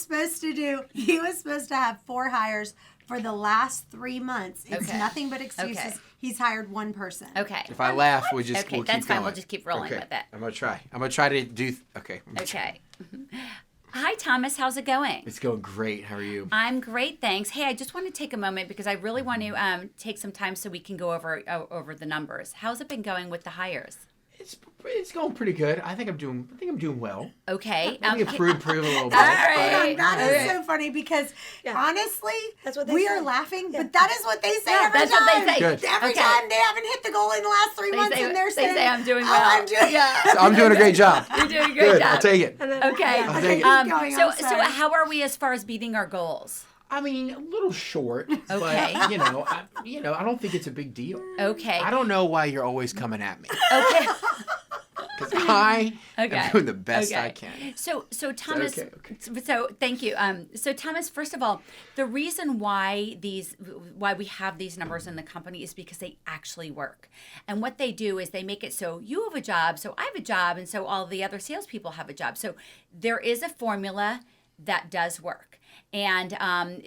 Speaker 3: supposed to have 4 hires for the last 3 months. It's
Speaker 6: Okay.
Speaker 3: nothing but excuses.
Speaker 6: Okay.
Speaker 3: He's hired one person.
Speaker 6: Okay.
Speaker 5: If I laugh, we'll
Speaker 6: Okay,
Speaker 5: keep
Speaker 6: that's fine.
Speaker 5: going.
Speaker 6: We'll just keep rolling
Speaker 5: Okay.
Speaker 6: with it.
Speaker 5: I'm going to try to do, okay.
Speaker 6: Okay. Hi, Thomas. How's it going?
Speaker 5: It's going great. How are you?
Speaker 6: I'm great, thanks. Hey, I just want to take a moment because I really want to take some time so we can go over the numbers. How's it been going with the hires?
Speaker 5: It's going pretty good. I think I'm doing well.
Speaker 6: Okay.
Speaker 5: Maybe improve a little bit.
Speaker 6: All right.
Speaker 3: That is so funny because honestly,
Speaker 4: That's what they
Speaker 3: we
Speaker 4: say.
Speaker 3: are laughing, but that is what they say every
Speaker 6: that's
Speaker 3: time.
Speaker 6: what they say.
Speaker 5: Good.
Speaker 3: Every
Speaker 6: Okay.
Speaker 3: time they haven't hit the goal in the last 3 months,
Speaker 6: say-
Speaker 3: and they're
Speaker 6: they
Speaker 3: saying,
Speaker 6: say I'm doing
Speaker 3: "Oh,
Speaker 6: well."
Speaker 3: I'm doing
Speaker 6: Yeah.
Speaker 5: So I'm doing a great job.
Speaker 6: You're doing a great
Speaker 5: Good.
Speaker 6: job.
Speaker 5: I'll take it.
Speaker 6: Okay.
Speaker 5: I'll take it.
Speaker 3: going,
Speaker 6: So
Speaker 3: I'm
Speaker 6: so
Speaker 3: sorry.
Speaker 6: how are we as far as beating our goals?
Speaker 5: I mean, a little short,
Speaker 6: Okay.
Speaker 5: but I don't think it's a big deal.
Speaker 6: Okay.
Speaker 5: I don't know why you're always coming at me.
Speaker 6: Okay.
Speaker 5: because I
Speaker 6: Okay.
Speaker 5: am doing the best
Speaker 6: Okay.
Speaker 5: I can.
Speaker 6: So Thomas,
Speaker 5: okay?
Speaker 6: so thank you. So Thomas, first of all, the reason why we have these numbers in the company is because they actually work. And what they do is they make it so you have a job, so I have a job, and so all the other salespeople have a job. So there is a formula that does work. And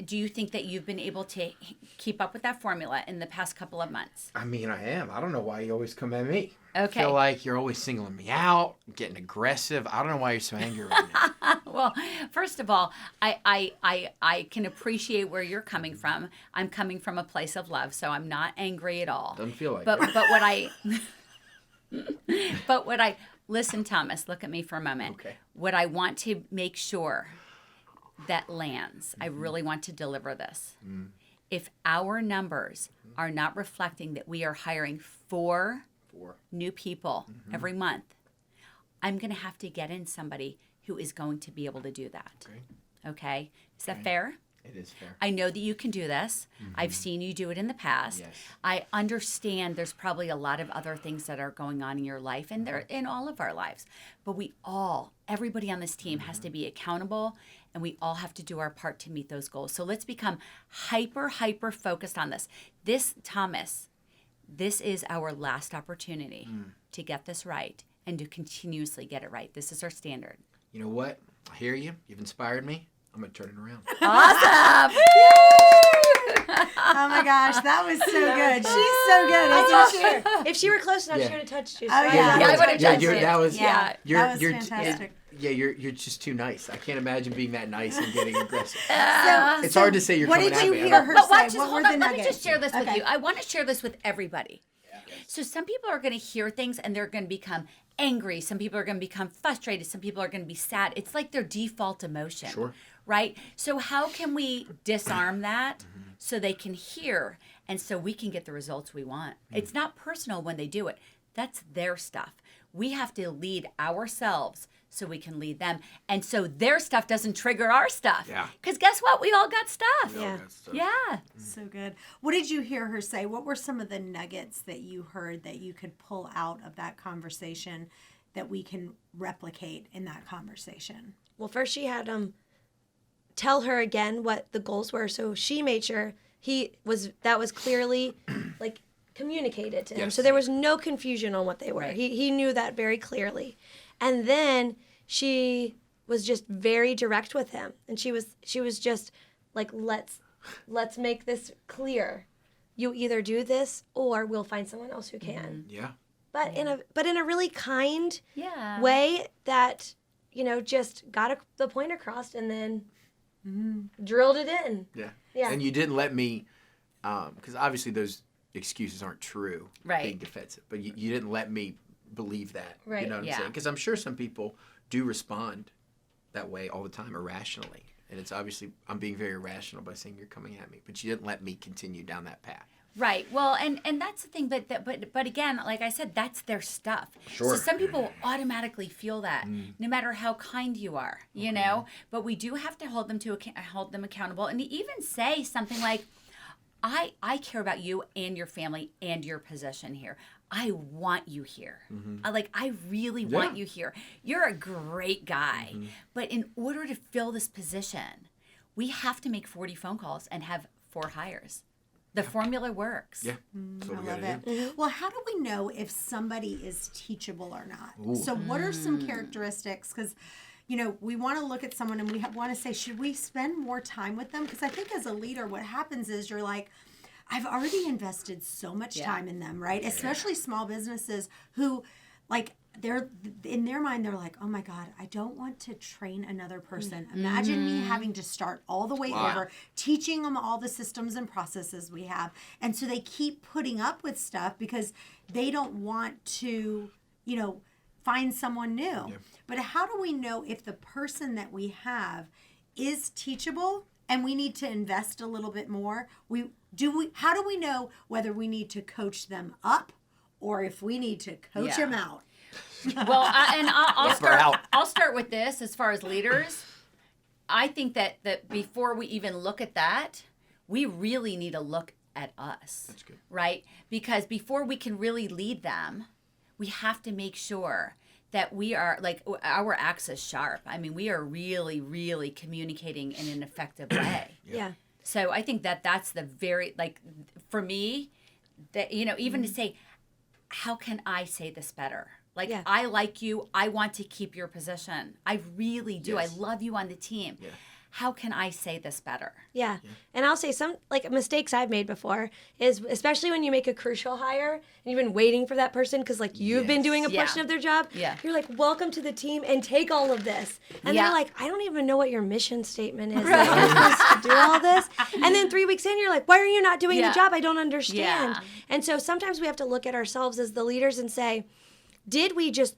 Speaker 6: do you think that you've been able to keep up with that formula in the past couple of months?
Speaker 5: I mean, I am. I don't know why you always come at me.
Speaker 6: Okay.
Speaker 5: I feel like you're always singling me out, getting aggressive. I don't know why you're so angry right now.
Speaker 6: Well, first of all, I can appreciate where you're coming from. I'm coming from a place of love, so I'm not angry at all.
Speaker 5: Doesn't feel like
Speaker 6: But
Speaker 5: it.
Speaker 6: what I listen, Thomas, look at me for a moment.
Speaker 5: Okay.
Speaker 6: What I want to make sure that lands, I really want to deliver this. If our numbers are not reflecting that we are hiring four new people every month, I'm going to have to get in somebody who is going to be able to do that. Okay? Is that fair?
Speaker 5: It is fair.
Speaker 6: I know that you can do this. I've seen you do it in the past.
Speaker 5: Yes.
Speaker 6: I understand there's probably a lot of other things that are going on in your life, and they're in all of our lives. But everybody on this team has to be accountable, and we all have to do our part to meet those goals. So let's become hyper focused on this. Thomas, this is our last opportunity to get this right and to continuously get it right. This is our standard.
Speaker 5: You know what? I hear you. You've inspired me. I'm going to turn it around.
Speaker 6: Awesome!
Speaker 3: Oh my gosh, that was so good. She's so good, isn't she?
Speaker 4: If she were close enough,
Speaker 5: Yeah.
Speaker 4: she would have touched you.
Speaker 3: Oh, yeah.
Speaker 6: I would've touched
Speaker 5: you're,
Speaker 6: it.
Speaker 5: that was,
Speaker 3: Yeah,
Speaker 5: you're,
Speaker 3: that was
Speaker 5: you're,
Speaker 3: fantastic.
Speaker 5: you're just too nice. I can't imagine being that nice and getting aggressive.
Speaker 3: So,
Speaker 5: It's hard to say you're
Speaker 3: what
Speaker 5: coming
Speaker 3: did
Speaker 5: at
Speaker 3: you
Speaker 5: me.
Speaker 3: hear her
Speaker 6: But
Speaker 3: say?
Speaker 6: watch this.
Speaker 3: What were
Speaker 6: Hold
Speaker 3: the
Speaker 6: on. Let me
Speaker 3: nuggets?
Speaker 6: just share this with
Speaker 3: Okay.
Speaker 6: you. I want to share this with everybody. So some people are going to hear things and they're going to become angry. Some people are going to become frustrated. Some people are going to be sad. It's like their default emotion.
Speaker 5: Sure.
Speaker 6: Right? So how can we disarm that so they can hear and so we can get the results we want? It's not personal when they do it. That's their stuff. We have to lead ourselves so we can lead them. And so their stuff doesn't trigger our stuff.
Speaker 5: Yeah.
Speaker 6: Because guess what? We all got stuff.
Speaker 4: Yeah.
Speaker 6: Yeah.
Speaker 3: So good. What did you hear her say? What were some of the nuggets that you heard that you could pull out of that conversation that we can replicate in that conversation?
Speaker 4: Well, first she had tell her again what the goals were, so she made sure that was clearly like communicated to him.
Speaker 5: Yes.
Speaker 4: So there was no confusion on what they were.
Speaker 6: Right.
Speaker 4: He knew that very clearly. And then she was just very direct with him, and she was just like, let's make this clear. You either do this or we'll find someone else who can.
Speaker 5: Yeah.
Speaker 4: But in a really kind
Speaker 6: Yeah.
Speaker 4: way that, just got the point across and then drilled it in.
Speaker 5: Yeah.
Speaker 4: Yeah.
Speaker 5: And you didn't let me, because obviously those excuses aren't true.
Speaker 6: Right.
Speaker 5: Being defensive, but you didn't let me believe that.
Speaker 4: Right.
Speaker 5: You know what I'm
Speaker 6: Yeah.
Speaker 5: saying? Because I'm sure some people do respond that way all the time, irrationally. And it's obviously, I'm being very irrational by saying you're coming at me, but you didn't let me continue down that path.
Speaker 6: Right. Well, and that's the thing. But again, like I said, that's their stuff.
Speaker 5: Sure.
Speaker 6: So some people automatically feel that, no matter how kind you are, you know. But we do have to hold them accountable, and even say something like, "I care about you and your family and your position here. I want you here. I really want you here. You're a great guy, but in order to fill this position, we have to make 40 phone calls and have 4 hires." The formula works.
Speaker 5: Yeah. That's what
Speaker 3: I
Speaker 5: we
Speaker 3: love
Speaker 5: gotta do.
Speaker 3: it. Well, how do we know if somebody is teachable or not? So what are some characteristics? Because, we want to look at someone and we want to say, should we spend more time with them? Because I think as a leader, what happens is you're like, I've already invested so much time in them, right? Especially small businesses who, they're in their mind, they're like, oh my God, I don't want to train another person. Imagine me having to start all the way over, teaching them all the systems and processes we have. And so they keep putting up with stuff because they don't want to, find someone new. Yeah. But how do we know if the person that we have is teachable and we need to invest a little bit more? How do we know whether we need to coach them up or if we need to coach them out?
Speaker 6: Well, I'll start with this as far as leaders. I think that before we even look at that, we really need to look at us.
Speaker 5: That's good.
Speaker 6: Right? Because before we can really lead them, we have to make sure that we are like our axe is sharp. I mean, we are really, really communicating in an effective way.
Speaker 4: Yeah.
Speaker 6: So I think that that's the very, like, for me, that, you know, even to say, how can I say this better? Like,
Speaker 4: Yeah.
Speaker 6: I like you. I want to keep your position. I really do.
Speaker 5: Yes.
Speaker 6: I love you on the team.
Speaker 5: Yeah.
Speaker 6: How can I say this better?
Speaker 4: Yeah. And I'll say some like mistakes I've made before is especially when you make a crucial hire and you've been waiting for that person because like you've been doing a
Speaker 6: Yeah.
Speaker 4: portion of their job.
Speaker 6: Yeah.
Speaker 4: You're like, welcome to the team and take all of this. And
Speaker 6: Yeah.
Speaker 4: they're like, I don't even know what your mission statement is. Like, you're supposed to do all this. And then 3 weeks in, you're like, why are you not doing
Speaker 6: Yeah.
Speaker 4: the job? I don't understand.
Speaker 6: Yeah.
Speaker 4: And so sometimes we have to look at ourselves as the leaders and say, did we just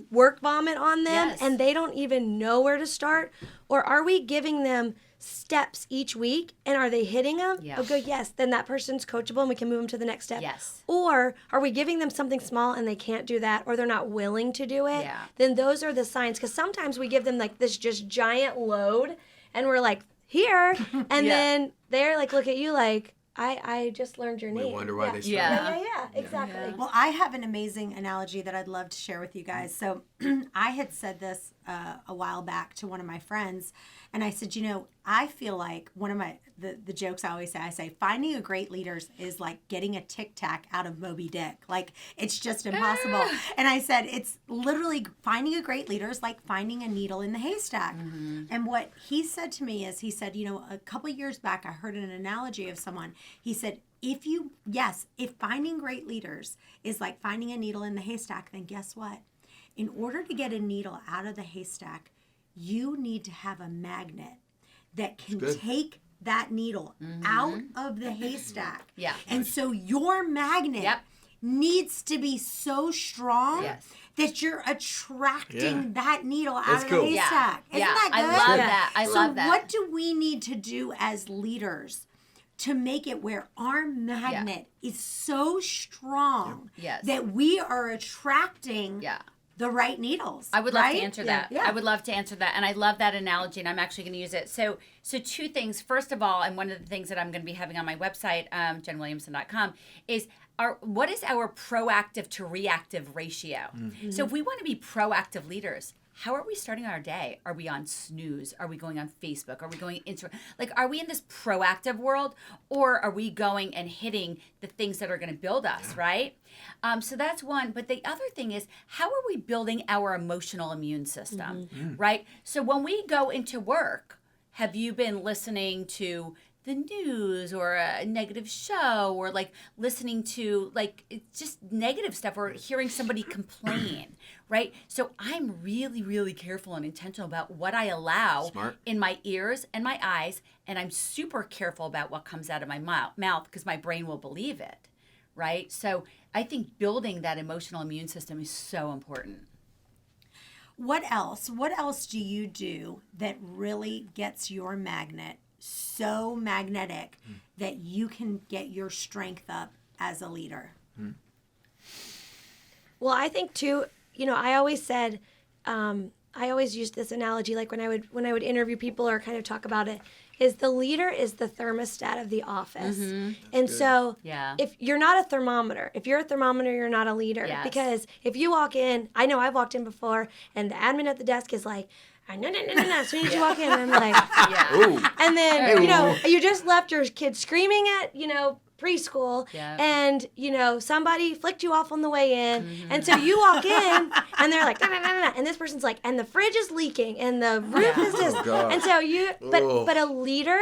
Speaker 4: work vomit on them
Speaker 6: Yes.
Speaker 4: and they don't even know where to start? Or are we giving them steps each week and are they hitting them?
Speaker 6: Yeah.
Speaker 4: Oh, good. Yes. Then that person's coachable and we can move them to the next step.
Speaker 6: Yes.
Speaker 4: Or are we giving them something small and they can't do that or they're not willing to do it?
Speaker 6: Yeah.
Speaker 4: Then those are the signs. Because sometimes we give them like this just giant load and we're like, here. And
Speaker 6: Yeah.
Speaker 4: then they're like, look at you like, I just learned your
Speaker 5: We
Speaker 4: name.
Speaker 5: wonder why they started.
Speaker 6: Yeah.
Speaker 4: Yeah, exactly.
Speaker 3: Well, I have an amazing analogy that I'd love to share with you guys. So I had said this a while back to one of my friends, and I said, you know, I feel like one of the jokes I always say, I say, finding a great leader is like getting a Tic Tac out of Moby Dick. Like, it's just impossible. And I said, it's literally finding a great leader is like finding a needle in the haystack. And what he said to me is, he said, you know, a couple years back, I heard an analogy of someone. He said, if finding great leaders is like finding a needle in the haystack, then guess what? In order to get a needle out of the haystack, you need to have a magnet that can
Speaker 5: good.
Speaker 3: take that needle out of the haystack.
Speaker 6: Yeah.
Speaker 3: And so your magnet
Speaker 6: Yep.
Speaker 3: needs to be so strong
Speaker 6: Yes.
Speaker 3: that you're attracting
Speaker 5: Yeah.
Speaker 3: that needle out
Speaker 5: That's
Speaker 3: of
Speaker 5: cool.
Speaker 3: the
Speaker 6: Yeah.
Speaker 3: haystack. Isn't
Speaker 6: Yeah.
Speaker 3: that
Speaker 6: I
Speaker 3: good?
Speaker 6: love that. I
Speaker 3: so
Speaker 6: love that.
Speaker 3: what do we need to do as leaders to make it where our magnet is so strong
Speaker 6: Yes.
Speaker 3: that we are attracting
Speaker 6: Yeah.
Speaker 3: the right needles?
Speaker 6: I would love
Speaker 3: right?
Speaker 6: to answer that.
Speaker 3: Yeah.
Speaker 6: I would love to answer that. And I love that analogy, and I'm actually going to use it. So two things. First of all, and one of the things that I'm going to be having on my website, JenWilliamson.com, is what is our proactive to reactive ratio? So if we want to be proactive leaders, how are we starting our day? Are we on snooze? Are we going on Facebook? Are we going Instagram? Like, are we in this proactive world, or are we going and hitting the things that are going to build us, right? So that's one. But the other thing is, how are we building our emotional immune system, right? So when we go into work, have you been listening to the news or a negative show, or like listening to like it's just negative stuff, or hearing somebody complain, right? So I'm really, really careful and intentional about what I allow
Speaker 5: Smart.
Speaker 6: in my ears and my eyes, and I'm super careful about what comes out of my mouth because my brain will believe it, right? So I think building that emotional immune system is so important.
Speaker 3: What else? What else do you do that really gets your magnet so magnetic that you can get your strength up as a leader?
Speaker 4: Well, I think too, you know, I always said, I always used this analogy, like when I would interview people or kind of talk about it, is the leader is the thermostat of the office. And so
Speaker 6: Yeah.
Speaker 4: if you're not a thermometer, if you're a thermometer, you're not a leader.
Speaker 6: Yes.
Speaker 4: Because if you walk in, I know I've walked in before, and the admin at the desk is like, no. As soon as you walk in, I'm like,
Speaker 6: Yeah.
Speaker 4: and then, you know, you just left your kid screaming at, you know, preschool,
Speaker 6: Yeah.
Speaker 4: and, you know, somebody flicked you off on the way in. And so you walk in, and they're like, and this person's like, and the fridge is leaking, and the roof is this.
Speaker 5: God.
Speaker 4: And so
Speaker 5: Oh.
Speaker 4: but a leader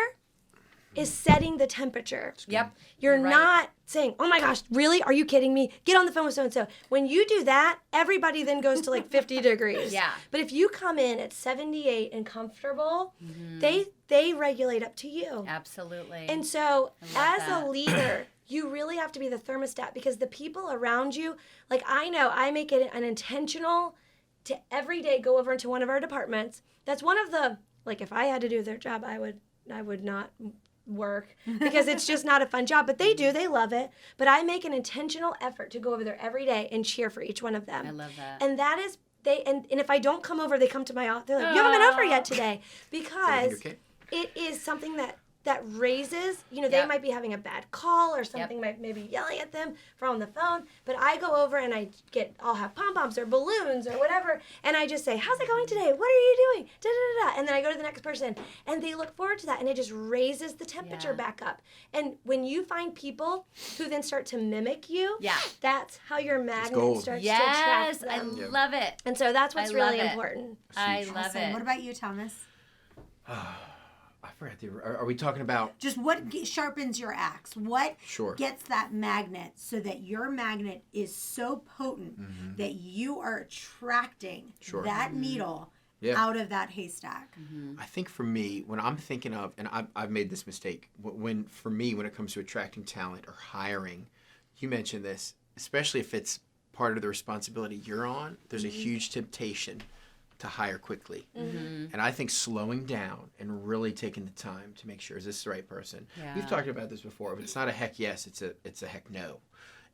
Speaker 4: is setting the temperature.
Speaker 6: Yep.
Speaker 4: You're
Speaker 6: right.
Speaker 4: not saying, oh my gosh, really? Are you kidding me? Get on the phone with so-and-so. When you do that, everybody then goes to like 50 degrees.
Speaker 6: Yeah.
Speaker 4: But if you come in at 78 and comfortable, they regulate up to you.
Speaker 6: Absolutely.
Speaker 4: And so as
Speaker 6: that.
Speaker 4: a leader, you really have to be the thermostat, because the people around you, like I know I make it an intentional to every day go over into one of our departments. That's one of the, like if I had to do their job, I would not work, because it's just not a fun job, but they do, they love it. But I make an intentional effort to go over there every day and cheer for each one of them.
Speaker 6: I love that.
Speaker 4: And that is and if I don't come over, they come to my office. They're like, you haven't been over yet today, because
Speaker 5: okay?
Speaker 4: it is something that that raises, they
Speaker 6: Yep.
Speaker 4: might be having a bad call or something, might maybe yelling at them from on the phone, but I go over and I'll have pom-poms or balloons or whatever, and I just say, how's it going today? What are you doing? Da, da, da, da. And then I go to the next person, and they look forward to that, and it just raises the temperature back up. And when you find people who then start to mimic you, that's how your magnet
Speaker 5: gold.
Speaker 4: starts to
Speaker 6: Yes,
Speaker 4: attract
Speaker 6: I
Speaker 4: them.
Speaker 6: love it.
Speaker 4: And so that's what's
Speaker 6: I love
Speaker 4: really
Speaker 6: it.
Speaker 4: important.
Speaker 6: I love
Speaker 3: Awesome.
Speaker 6: it.
Speaker 3: What about you, Thomas?
Speaker 5: I forgot. Are we talking about?
Speaker 3: Just what sharpens your axe? What
Speaker 5: Sure.
Speaker 3: gets that magnet so that your magnet is so potent that you are attracting that needle out of that haystack?
Speaker 5: I think for me, when I'm thinking of, and I've made this mistake, when it comes to attracting talent or hiring, you mentioned this, especially if it's part of the responsibility you're on, there's a huge temptation to hire quickly. And I think slowing down and really taking the time to make sure, is this the right person?
Speaker 6: Yeah.
Speaker 5: We've talked about this before, but it's not a heck yes, it's a heck no.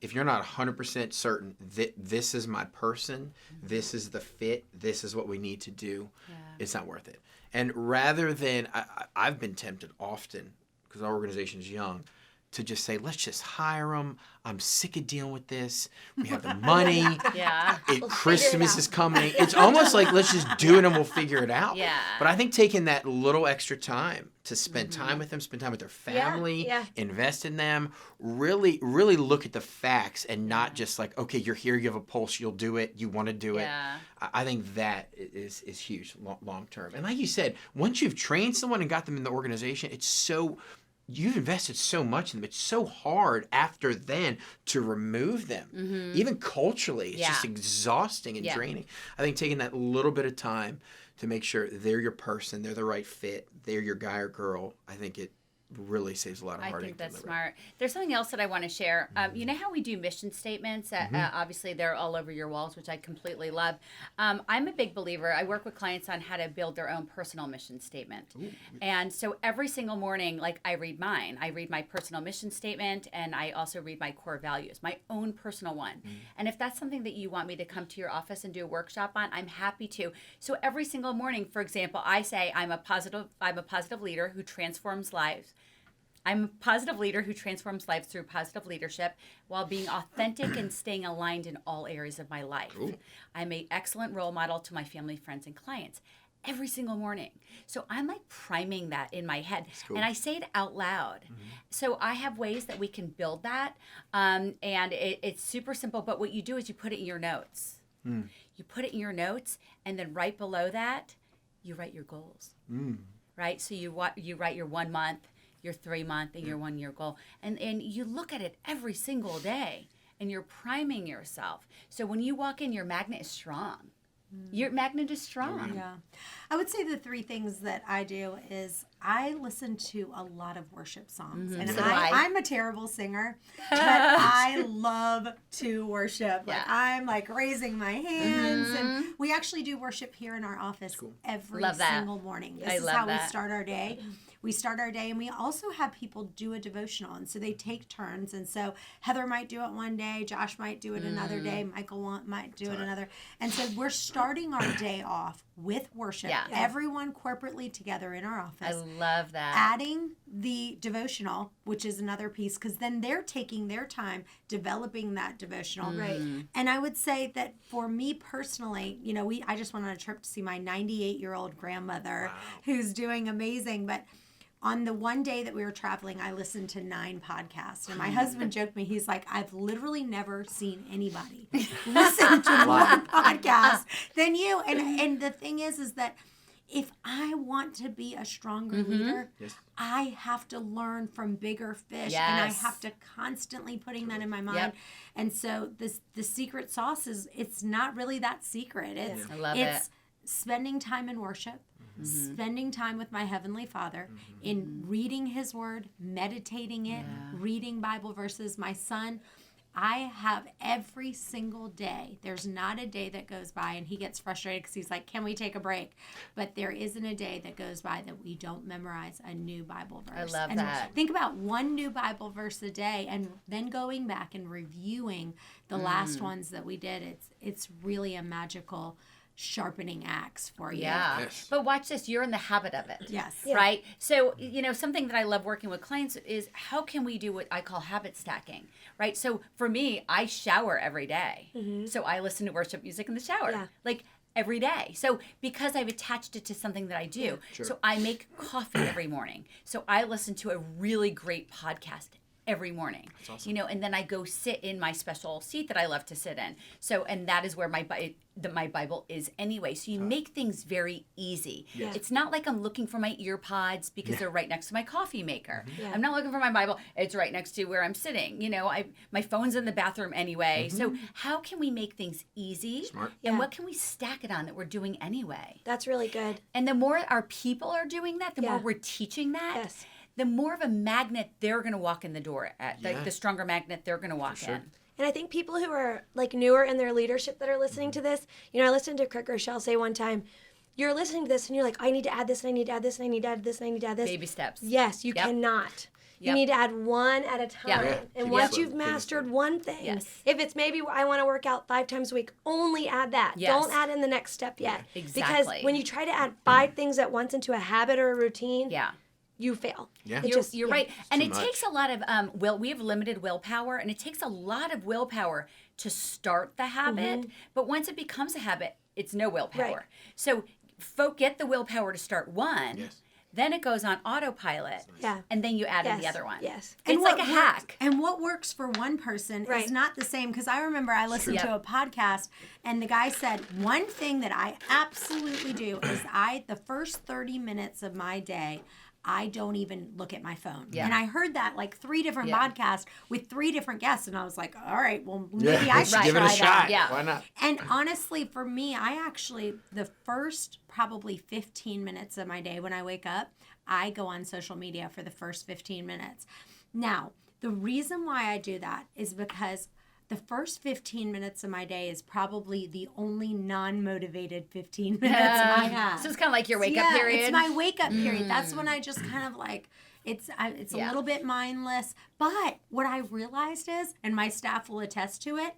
Speaker 5: If you're not 100% certain that this is my person, this is the fit, this is what we need to do, it's not worth it. And rather than, I've been tempted often, because our organization is young, to just say, let's just hire them. I'm sick of dealing with this. We have the money. Christmas is coming. It's almost like, let's just do it and we'll figure it out.
Speaker 6: Yeah.
Speaker 5: But I think taking that little extra time to spend time with them, spend time with their family, invest in them, really, really look at the facts and not just like, okay, you're here, you have a pulse, you'll do it, you want to do it. I think that is huge long term. And like you said, once you've trained someone and got them in the organization, you've invested so much in them. It's so hard after then to remove them. Even culturally, it's just exhausting and draining. I think taking that little bit of time to make sure they're your person, they're the right fit, they're your guy or girl, I think it really saves a lot of heartache.
Speaker 6: I think that's smart. There's something else that I want to share. You know how we do mission statements? Obviously, they're all over your walls, which I completely love. I'm a big believer. I work with clients on how to build their own personal mission statement. And so every single morning, like I read mine. I read my personal mission statement, and I also read my core values, my own personal one. And if that's something that you want me to come to your office and do a workshop on, I'm happy to. So every single morning, for example, I say I'm a positive leader who transforms lives. I'm a positive leader who transforms lives through positive leadership while being authentic and staying aligned in all areas of my life. I'm an excellent role model to my family, friends, and clients every single morning. So I'm like priming that in my head. And I say it out loud. So I have ways that we can build that. And it's super simple. But what you do is you put it in your notes. You put it in your notes. And then right below that, you write your goals. Right? So you write your 1 month, your 3 month, and your 1 year goal. And you look at it every single day, and you're priming yourself. So when you walk in, your magnet is strong. Your magnet is strong.
Speaker 3: Yeah. I would say the 3 things that I do is I listen to a lot of worship songs. And
Speaker 6: So
Speaker 3: I'm a terrible singer, but I love to worship. Like I'm like raising my hands. And we actually do worship here in our office every single morning. This is how we start our day. We start our day, and we also have people do a devotional, and so they take turns. And so Heather might do it one day, Josh might do it another day, Michael might do it another. And so we're starting our day off with worship. Everyone corporately together in our office.
Speaker 6: I love that.
Speaker 3: Adding the devotional, which is another piece, because then they're taking their time developing that devotional.
Speaker 4: Right.
Speaker 3: And I would say that for me personally, I just went on a trip to see my 98-year-old grandmother who's doing amazing, but on the one day that we were traveling, I listened to 9 podcasts. And my husband joked me, he's like, I've literally never seen anybody listen to more podcasts than you. And the thing is that if I want to be a stronger leader, I have to learn from bigger fish. And I have to constantly putting that in my mind. And so the secret sauce it's not really that secret.
Speaker 6: I love it.
Speaker 3: Spending time in worship. Spending time with my Heavenly Father in reading His Word, meditating it, reading Bible verses. My son, I have every single day. There's not a day that goes by, and he gets frustrated because he's like, can we take a break? But there isn't a day that goes by that we don't memorize a new Bible verse.
Speaker 6: I love
Speaker 3: and
Speaker 6: that.
Speaker 3: Think about one new Bible verse a day, and then going back and reviewing the last ones that we did. It's really a magical sharpening axe for you.
Speaker 6: Yeah.
Speaker 5: Yes.
Speaker 6: But watch this. You're in the habit of it.
Speaker 3: Yes.
Speaker 6: Right? So, something that I love working with clients is how can we do what I call habit stacking, right? So for me, I shower every day. So I listen to worship music in the shower.
Speaker 4: Yeah.
Speaker 6: Like every day. So because I've attached it to something that I do.
Speaker 5: Sure.
Speaker 6: So I make coffee every morning. So I listen to a really great podcast every morning.
Speaker 5: That's awesome.
Speaker 6: And then I go sit in my special seat that I love to sit in. So, and that is where my Bible is anyway. So you make things very easy.
Speaker 5: Yes.
Speaker 6: It's not like I'm looking for my ear pods because they're right next to my coffee maker.
Speaker 4: Yeah.
Speaker 6: I'm not looking for my Bible. It's right next to where I'm sitting. My phone's in the bathroom anyway. So how can we make things easy?
Speaker 5: Smart.
Speaker 6: And
Speaker 4: Yeah.
Speaker 6: what can we stack it on that we're doing anyway?
Speaker 4: That's really good.
Speaker 6: And the more our people are doing that, the more
Speaker 4: Yeah.
Speaker 6: we're teaching that,
Speaker 4: Yes.
Speaker 6: the more of a magnet they're going to walk in the door at.
Speaker 5: Yeah.
Speaker 6: The stronger magnet they're going to walk
Speaker 5: sure.
Speaker 6: in.
Speaker 4: And I think people who are like newer in their leadership that are listening to this, I listened to Craig Rochelle say one time, you're listening to this and you're like, I need to add this and I need to add this and I need to add this and I need to add this.
Speaker 6: Baby steps.
Speaker 4: Yes, you
Speaker 6: Yep.
Speaker 4: cannot. You
Speaker 6: Yep.
Speaker 4: need to add one at a time.
Speaker 6: Yeah.
Speaker 5: Yeah.
Speaker 4: And
Speaker 5: Keep
Speaker 4: once
Speaker 5: it
Speaker 4: you've
Speaker 5: slow.
Speaker 4: mastered one thing,
Speaker 6: Yes.
Speaker 4: if it's maybe I want to work out 5 times a week, only add that.
Speaker 6: Yes.
Speaker 4: Don't add in the next step yet.
Speaker 6: Exactly.
Speaker 4: Because when you try to add 5 things at once into a habit or a routine,
Speaker 6: Yeah.
Speaker 4: you fail.
Speaker 5: Yeah.
Speaker 4: It
Speaker 6: You're
Speaker 4: yeah.
Speaker 6: right. And
Speaker 5: too
Speaker 6: it
Speaker 5: much.
Speaker 6: takes a lot of we have limited willpower, and it takes a lot of willpower to start the habit. But once it becomes a habit, it's no willpower.
Speaker 4: Right.
Speaker 6: So get the willpower to start one.
Speaker 5: Yes.
Speaker 6: Then it goes on autopilot.
Speaker 4: Yeah.
Speaker 6: And then you add in
Speaker 4: Yes.
Speaker 6: the other one.
Speaker 4: Yes.
Speaker 6: It's like a
Speaker 3: what
Speaker 6: hack.
Speaker 3: And what works for one person
Speaker 4: Right.
Speaker 3: is not the same. Because I remember I listened
Speaker 6: Yep.
Speaker 3: to a podcast, and the guy said, one thing that I absolutely do is the first 30 minutes of my day, I don't even look at my phone.
Speaker 6: Yeah.
Speaker 3: And I heard that like 3 different
Speaker 6: Yeah.
Speaker 3: podcasts with 3 different guests, and I was like, all right, well, maybe I should
Speaker 6: Right.
Speaker 5: Give it
Speaker 3: try
Speaker 5: a
Speaker 3: that.
Speaker 5: shot.
Speaker 6: Yeah.
Speaker 5: Why not?
Speaker 3: And honestly, for me, the first probably 15 minutes of my day when I wake up, I go on social media for the first 15 minutes. Now, the reason why I do that is because the first 15 minutes of my day is probably the only non-motivated 15 minutes I have.
Speaker 6: So it's kind of like your wake up period.
Speaker 3: It's my wake up period. That's when I just kind of like, it's a
Speaker 6: Yeah.
Speaker 3: little bit mindless. But what I realized is, and my staff will attest to it,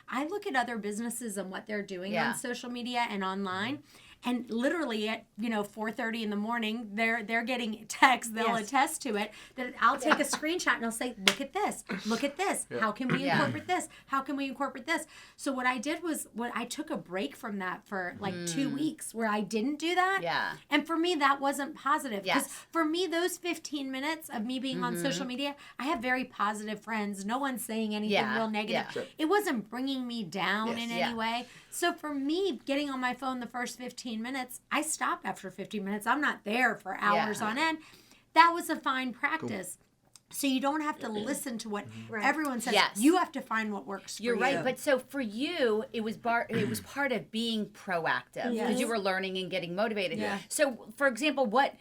Speaker 3: I look at other businesses and what they're doing
Speaker 6: Yeah.
Speaker 3: on social media and online. And literally at 4:30 in the morning, they're getting texts. They'll
Speaker 4: Yes.
Speaker 3: attest to it. That I'll take a screenshot and I'll say, "Look at this! Look at this! How can we
Speaker 6: Yeah.
Speaker 3: incorporate this? How can we incorporate this?" So what I did was, I took a break from that for like 2 weeks, where I didn't do that.
Speaker 6: Yeah.
Speaker 3: And for me, that wasn't positive. Because
Speaker 6: Yes.
Speaker 3: for me, those 15 minutes of me being on social media, I have very positive friends. No one's saying anything
Speaker 6: Yeah.
Speaker 3: real negative.
Speaker 6: Yeah. Sure.
Speaker 3: It wasn't bringing me down
Speaker 5: Yes.
Speaker 3: in
Speaker 6: Yeah.
Speaker 3: any way. So for me, getting on my phone the first 15 minutes, I stop after 15 minutes. I'm not there for hours on end. That was a fine practice. So you don't have to listen to what everyone says.
Speaker 6: Yes.
Speaker 3: You have to find what works for
Speaker 6: You're
Speaker 3: you.
Speaker 6: right, but so for you, it was part of being proactive because
Speaker 3: Yes.
Speaker 6: you were learning and getting motivated.
Speaker 3: Yeah.
Speaker 6: So, for example, what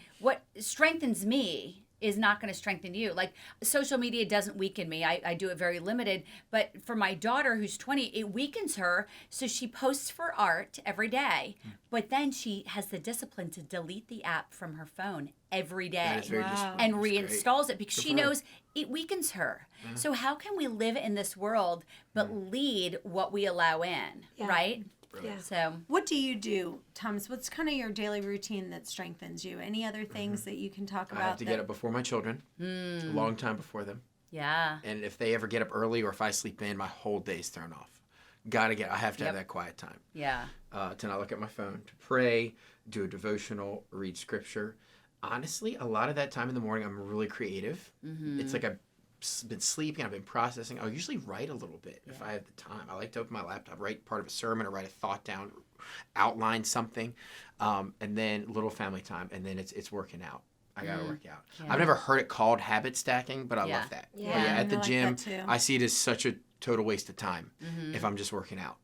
Speaker 6: strengthens me is not going to strengthen you. Like social media doesn't weaken me. I do it very limited. But for my daughter who's 20, it weakens her. So she posts for art every day, but then she has the discipline to delete the app from her phone every day
Speaker 5: That is very disciplined.
Speaker 6: and
Speaker 5: That's great.
Speaker 6: reinstalls it because
Speaker 5: Good
Speaker 6: she
Speaker 5: for her.
Speaker 6: knows it weakens her. So how can we live in this world but lead what we allow in,
Speaker 4: Yeah.
Speaker 6: right?
Speaker 4: Yeah.
Speaker 6: So
Speaker 3: What do you do, Thomas? What's kind of your daily routine that strengthens you? Any other things that you can talk
Speaker 5: I
Speaker 3: about?
Speaker 5: have to get up before my children, a long time before them.
Speaker 6: yeah.
Speaker 5: And if they ever get up early or if I sleep in, my whole day's thrown off. I have to have that quiet time.
Speaker 6: Yeah.
Speaker 5: To not look at my phone, to pray, do a devotional, read scripture. Honestly, a lot of that time in the morning, I'm really creative. It's like I've been sleeping, I've been processing. I'll usually write a little bit if I have the time. I like to open my laptop, write part of a sermon or write a thought down, outline something, and then little family time, and then it's working out. I gotta work out.
Speaker 6: Yeah.
Speaker 5: I've never heard it called habit stacking, but I
Speaker 6: Yeah.
Speaker 5: love that.
Speaker 4: Yeah.
Speaker 5: But yeah, at the
Speaker 3: I like
Speaker 5: gym,
Speaker 3: that too.
Speaker 5: I see it as such a total waste of time if I'm just working out.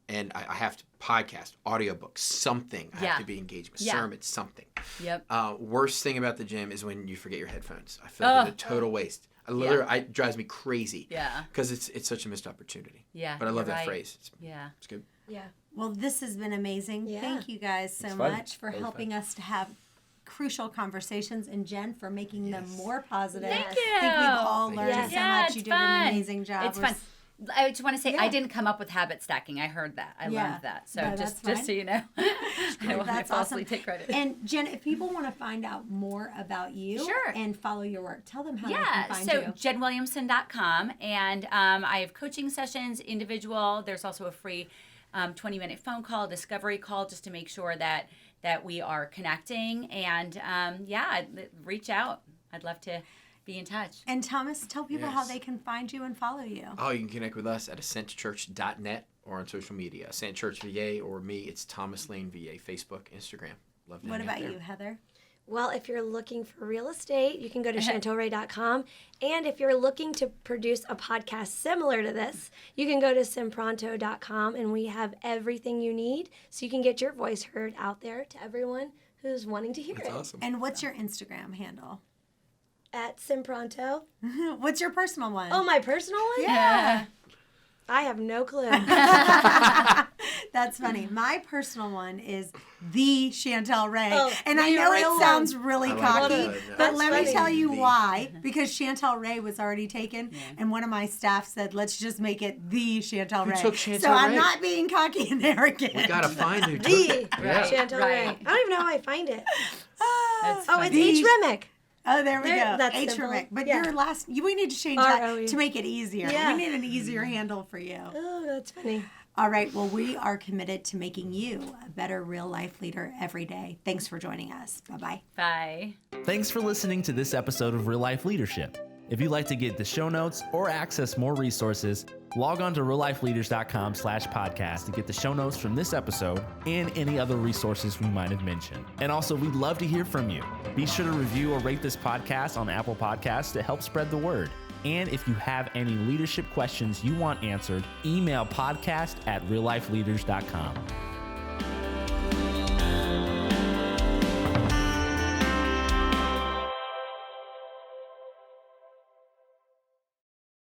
Speaker 5: And I have to podcast, audiobooks, something. I
Speaker 6: Yeah.
Speaker 5: have to be engaged with
Speaker 6: Yeah.
Speaker 5: sermons, something.
Speaker 6: Yep.
Speaker 5: Worst thing about the gym is when you forget your headphones. I feel like it's a total waste. It drives me crazy.
Speaker 6: Yeah.
Speaker 5: Because it's such a missed opportunity.
Speaker 6: Yeah,
Speaker 5: But I love
Speaker 6: you're
Speaker 5: that
Speaker 6: right.
Speaker 5: phrase.
Speaker 6: Yeah.
Speaker 5: It's good.
Speaker 4: Yeah.
Speaker 3: Well, this has been amazing.
Speaker 4: Yeah.
Speaker 3: Thank you guys so
Speaker 5: It's fun.
Speaker 3: much for
Speaker 5: Really
Speaker 3: helping us to have crucial conversations, and Jen for making them more positive.
Speaker 6: Thank
Speaker 3: I think we've all learned
Speaker 4: Yes.
Speaker 3: so
Speaker 6: Yeah,
Speaker 3: much.
Speaker 6: it's
Speaker 3: You did
Speaker 6: fun.
Speaker 3: an amazing job.
Speaker 6: It's
Speaker 3: We're
Speaker 6: fun. I just want to say I didn't come up with habit stacking. I heard that. I
Speaker 3: Yeah.
Speaker 6: learned that. So
Speaker 3: No,
Speaker 6: just
Speaker 3: that's
Speaker 6: so you know, I
Speaker 3: That's
Speaker 6: falsely
Speaker 3: awesome.
Speaker 6: take credit.
Speaker 3: And Jen, if people want to find out more about you
Speaker 6: Sure.
Speaker 3: and follow your work, tell them how they
Speaker 6: Yeah,
Speaker 3: can find
Speaker 6: so
Speaker 3: you.
Speaker 6: JenWilliamson.com, and I have coaching sessions, individual. There's also a free 20-minute phone call, discovery call, just to make sure that we are connecting. And reach out. I'd love to be in touch.
Speaker 3: And Thomas, tell people how
Speaker 5: Yes.
Speaker 3: they can find you and follow you.
Speaker 5: Oh, you can connect with us at ascentchurch.net or on social media. Ascent Church VA, or me, it's Thomas Lane VA, Facebook, Instagram. Love to
Speaker 3: What
Speaker 5: hang out
Speaker 3: about
Speaker 5: there.
Speaker 3: you, Heather?
Speaker 4: Well, if you're looking for real estate, you can go to chantelray.com. And if you're looking to produce a podcast similar to this, you can go to simpronto.com, and we have everything you need so you can get your voice heard out there to everyone who's wanting to hear
Speaker 5: That's
Speaker 4: it.
Speaker 5: awesome.
Speaker 3: And what's your Instagram handle?
Speaker 4: At Simpronto.
Speaker 3: What's your personal one?
Speaker 4: Oh, my personal one?
Speaker 3: yeah.
Speaker 4: I have no clue.
Speaker 3: That's funny. My personal one is the Chantel Ray.
Speaker 4: Oh,
Speaker 3: and I
Speaker 4: the
Speaker 3: know
Speaker 4: real
Speaker 3: it sounds
Speaker 4: one.
Speaker 3: really
Speaker 5: I like
Speaker 3: cocky,
Speaker 5: that.
Speaker 3: but
Speaker 4: That's
Speaker 3: let me
Speaker 4: funny.
Speaker 3: tell you
Speaker 5: The-
Speaker 3: why. Because Chantel Ray was already taken, and one of my staff said, let's just make it the Chantel Ray.
Speaker 5: took Chantel
Speaker 3: so I'm
Speaker 5: Ray?
Speaker 3: not being cocky and arrogant.
Speaker 5: We gotta find who took
Speaker 4: The
Speaker 5: it. Yeah.
Speaker 4: Chantel Ray.
Speaker 6: Right.
Speaker 4: I don't even know how I find it.
Speaker 6: That's
Speaker 4: Oh,
Speaker 6: funny.
Speaker 4: it's H. Remick.
Speaker 3: Oh, there we
Speaker 4: There-
Speaker 3: go.
Speaker 4: that's
Speaker 3: H.
Speaker 4: simple.
Speaker 3: Remick. But
Speaker 4: Yeah.
Speaker 3: your last, we need to change
Speaker 4: R-O-E.
Speaker 3: that to make it easier.
Speaker 4: Yeah.
Speaker 3: We need an easier handle for you.
Speaker 4: Oh, that's funny.
Speaker 3: All right. Well, we are committed to making you a better real life leader every day. Thanks for joining us. Bye-bye.
Speaker 6: Bye.
Speaker 7: Thanks for listening to this episode of Real Life Leadership. If you'd like to get the show notes or access more resources, log on to reallifeleaders.com/podcast to get the show notes from this episode and any other resources we might have mentioned. And also, we'd love to hear from you. Be sure to review or rate this podcast on Apple Podcasts to help spread the word. And if you have any leadership questions you want answered, email podcast@reallifeleaders.com.